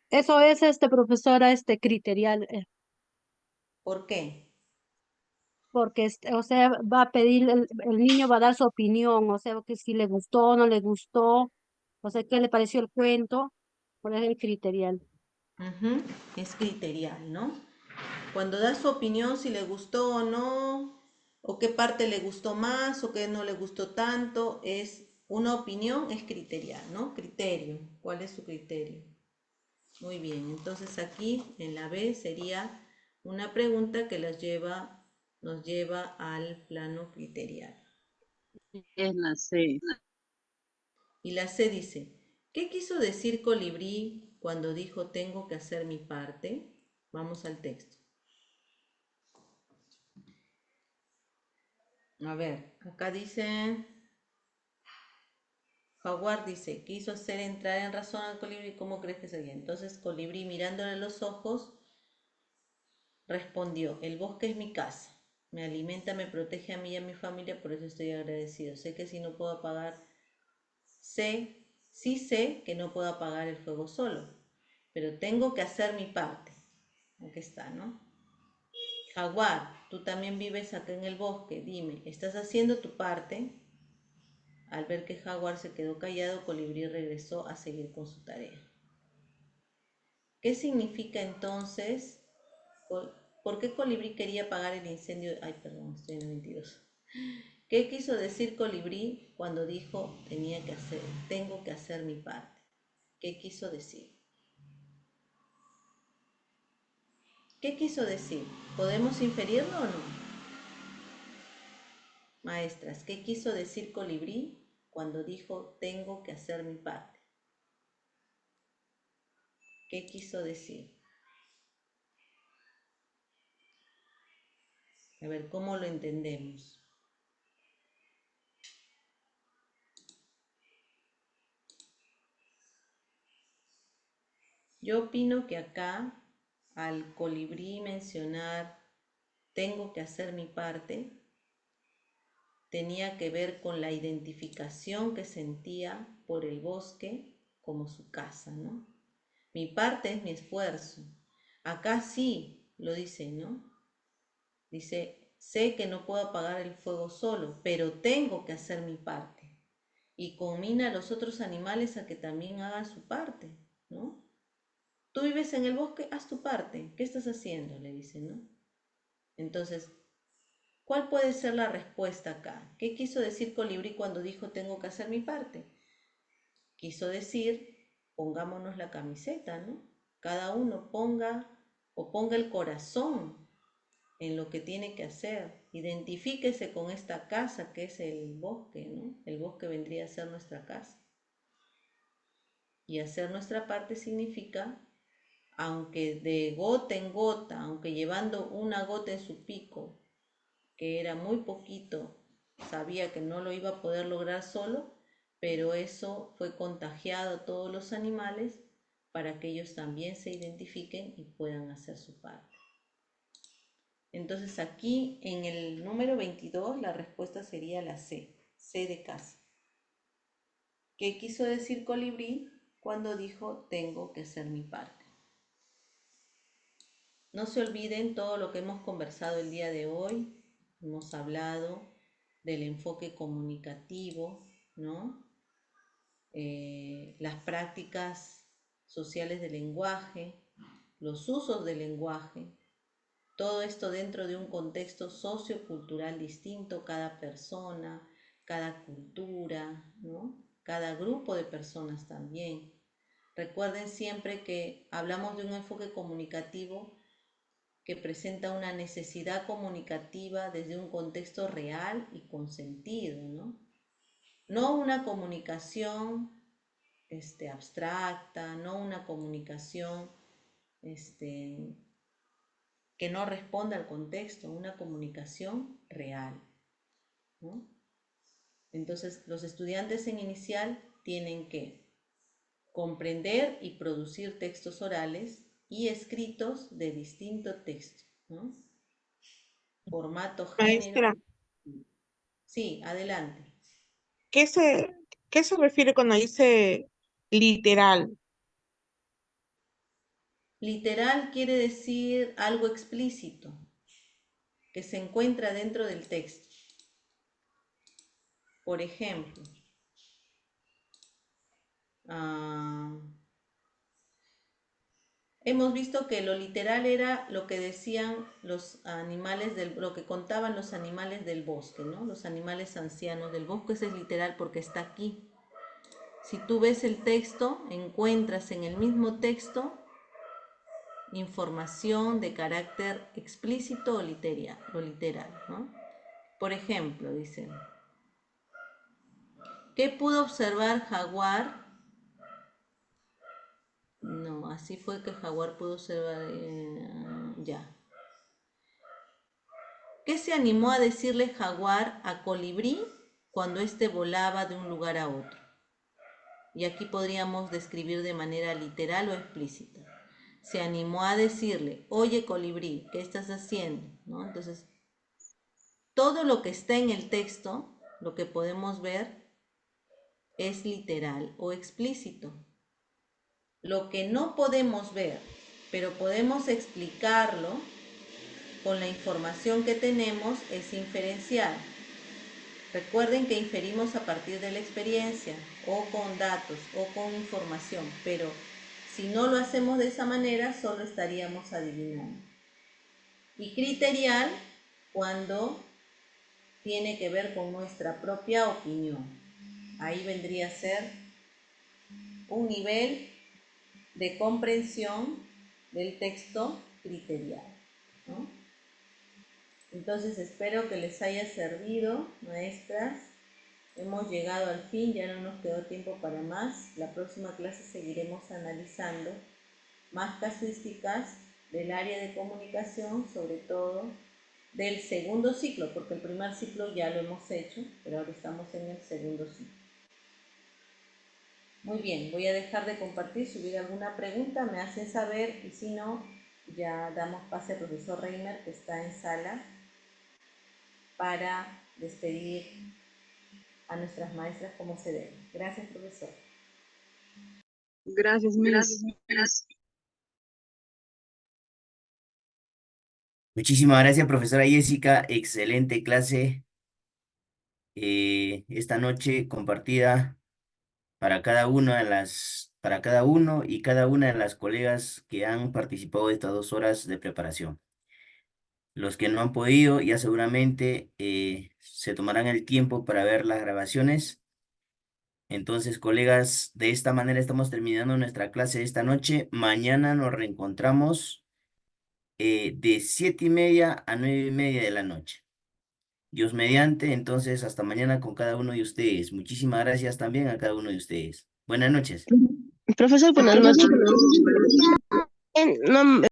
eso es, profesora, criterial, ¿Por qué? porque, o sea, va a pedir, el niño va a dar su opinión, o sea, que si le gustó o no le gustó, o sea, qué le pareció el cuento, por eso es el criterial. Es criterial, ¿no? Cuando da su opinión si le gustó o no, o qué parte le gustó más o qué no le gustó tanto, es una opinión, es criterial, ¿no? Criterio. ¿Cuál es su criterio? Muy bien, entonces aquí en la B sería una pregunta que nos lleva al plano criterial. Es la C. Y la C dice, ¿qué quiso decir colibrí cuando dijo tengo que hacer mi parte? Vamos al texto. A ver, acá dice, Jaguar dice, quiso hacer entrar en razón al colibrí, ¿cómo crees que sería? Entonces colibrí mirándole los ojos respondió, el bosque es mi casa, me alimenta, me protege a mí y a mi familia, por eso estoy agradecido. Sé que si no puedo apagar, sí sé que no puedo apagar el fuego solo, pero tengo que hacer mi parte. Aquí está, ¿no? Jaguar, tú también vives acá en el bosque, dime, ¿estás haciendo tu parte? Al ver que Jaguar se quedó callado, Colibrí regresó a seguir con su tarea. ¿Qué significa entonces ¿Por qué Colibrí quería apagar el incendio? Ay, perdón, estoy en el 22. ¿Qué quiso decir Colibrí cuando dijo tengo que hacer mi parte? ¿Qué quiso decir? ¿Qué quiso decir? ¿Podemos inferirlo o no? Maestras, ¿qué quiso decir Colibrí cuando dijo tengo que hacer mi parte? ¿Qué quiso decir? A ver, ¿cómo lo entendemos? Yo opino que acá, al Colibrí mencionar tengo que hacer mi parte, tenía que ver con la identificación que sentía por el bosque como su casa, ¿no? Mi parte es mi esfuerzo. Acá sí lo dice, ¿no? Dice, sé que no puedo apagar el fuego solo, pero tengo que hacer mi parte. Y combina a los otros animales a que también hagan su parte, ¿no? Tú vives en el bosque, haz tu parte. ¿Qué estás haciendo? Le dice, ¿no? Entonces, ¿cuál puede ser la respuesta acá? ¿Qué quiso decir Colibrí cuando dijo tengo que hacer mi parte? Quiso decir, pongámonos la camiseta, ¿no? Cada uno ponga el corazón en lo que tiene que hacer. Identifíquese con esta casa que es el bosque, ¿no? El bosque vendría a ser nuestra casa. Y hacer nuestra parte significa, aunque de gota en gota, aunque llevando una gota en su pico, que era muy poquito, sabía que no lo iba a poder lograr solo, pero eso fue contagiado a todos los animales para que ellos también se identifiquen y puedan hacer su parte. Entonces aquí en el número 22 la respuesta sería la C de casa. ¿Qué quiso decir Colibrí cuando dijo tengo que hacer mi parte? No se olviden todo lo que hemos conversado el día de hoy. Hemos hablado del enfoque comunicativo, ¿no? Las prácticas sociales del lenguaje, los usos del lenguaje, todo esto dentro de un contexto sociocultural distinto, cada persona, cada cultura, ¿no? Cada grupo de personas también. Recuerden siempre que hablamos de un enfoque comunicativo que presenta una necesidad comunicativa desde un contexto real y con sentido, ¿no? No una comunicación abstracta, no una comunicación que no responda al contexto, una comunicación real, ¿no? Entonces, los estudiantes en inicial tienen que comprender y producir textos orales y escritos de distinto texto, ¿no? Formato, género. Maestra, Sí, adelante. ¿qué se refiere cuando dice literal? Literal quiere decir algo explícito que se encuentra dentro del texto. Por ejemplo, hemos visto que lo literal era lo que decían los animales lo que contaban los animales del bosque, ¿no? Los animales ancianos del bosque, ese es literal porque está aquí. Si tú ves el texto, encuentras en el mismo texto información de carácter explícito o literal, ¿no? Por ejemplo, dicen, ¿qué pudo observar Jaguar? No, así fue que Jaguar pudo observar, ya. ¿Qué se animó a decirle Jaguar a Colibrí cuando éste volaba de un lugar a otro? Y aquí podríamos describir de manera literal o explícita. Se animó a decirle, oye Colibrí, ¿qué estás haciendo? ¿No? Entonces, todo lo que está en el texto, lo que podemos ver, es literal o explícito. Lo que no podemos ver, pero podemos explicarlo con la información que tenemos, es inferencial. Recuerden que inferimos a partir de la experiencia, o con datos, o con información, pero si no lo hacemos de esa manera, solo estaríamos adivinando. y criterial cuando tiene que ver con nuestra propia opinión. Ahí vendría a ser un nivel de comprensión del texto criterial, ¿no? Entonces espero que les haya servido, maestras. Hemos llegado al fin, ya no nos quedó tiempo para más. La próxima clase seguiremos analizando más casuísticas del área de comunicación, sobre todo del segundo ciclo, porque el primer ciclo ya lo hemos hecho, pero ahora estamos en el segundo ciclo. Muy bien, voy a dejar de compartir. Si hubiera alguna pregunta me hacen saber, y si no, ya damos pase al profesor Reimer, que está en sala, para despedir a nuestras maestras como se debe. Gracias, profesor. Gracias, Miss. Muchísimas gracias, profesora Jessica. Excelente clase esta noche compartida para cada uno y cada una de las colegas que han participado de estas 2 horas de preparación. Los que no han podido, ya seguramente se tomarán el tiempo para ver las grabaciones. Entonces, colegas, de esta manera estamos terminando nuestra clase de esta noche. Mañana nos reencontramos de 7:30 a 9:30 de la noche. Dios mediante, entonces hasta mañana con cada uno de ustedes. Muchísimas gracias también a cada uno de ustedes. Buenas noches. Profesor, buenas noches. No,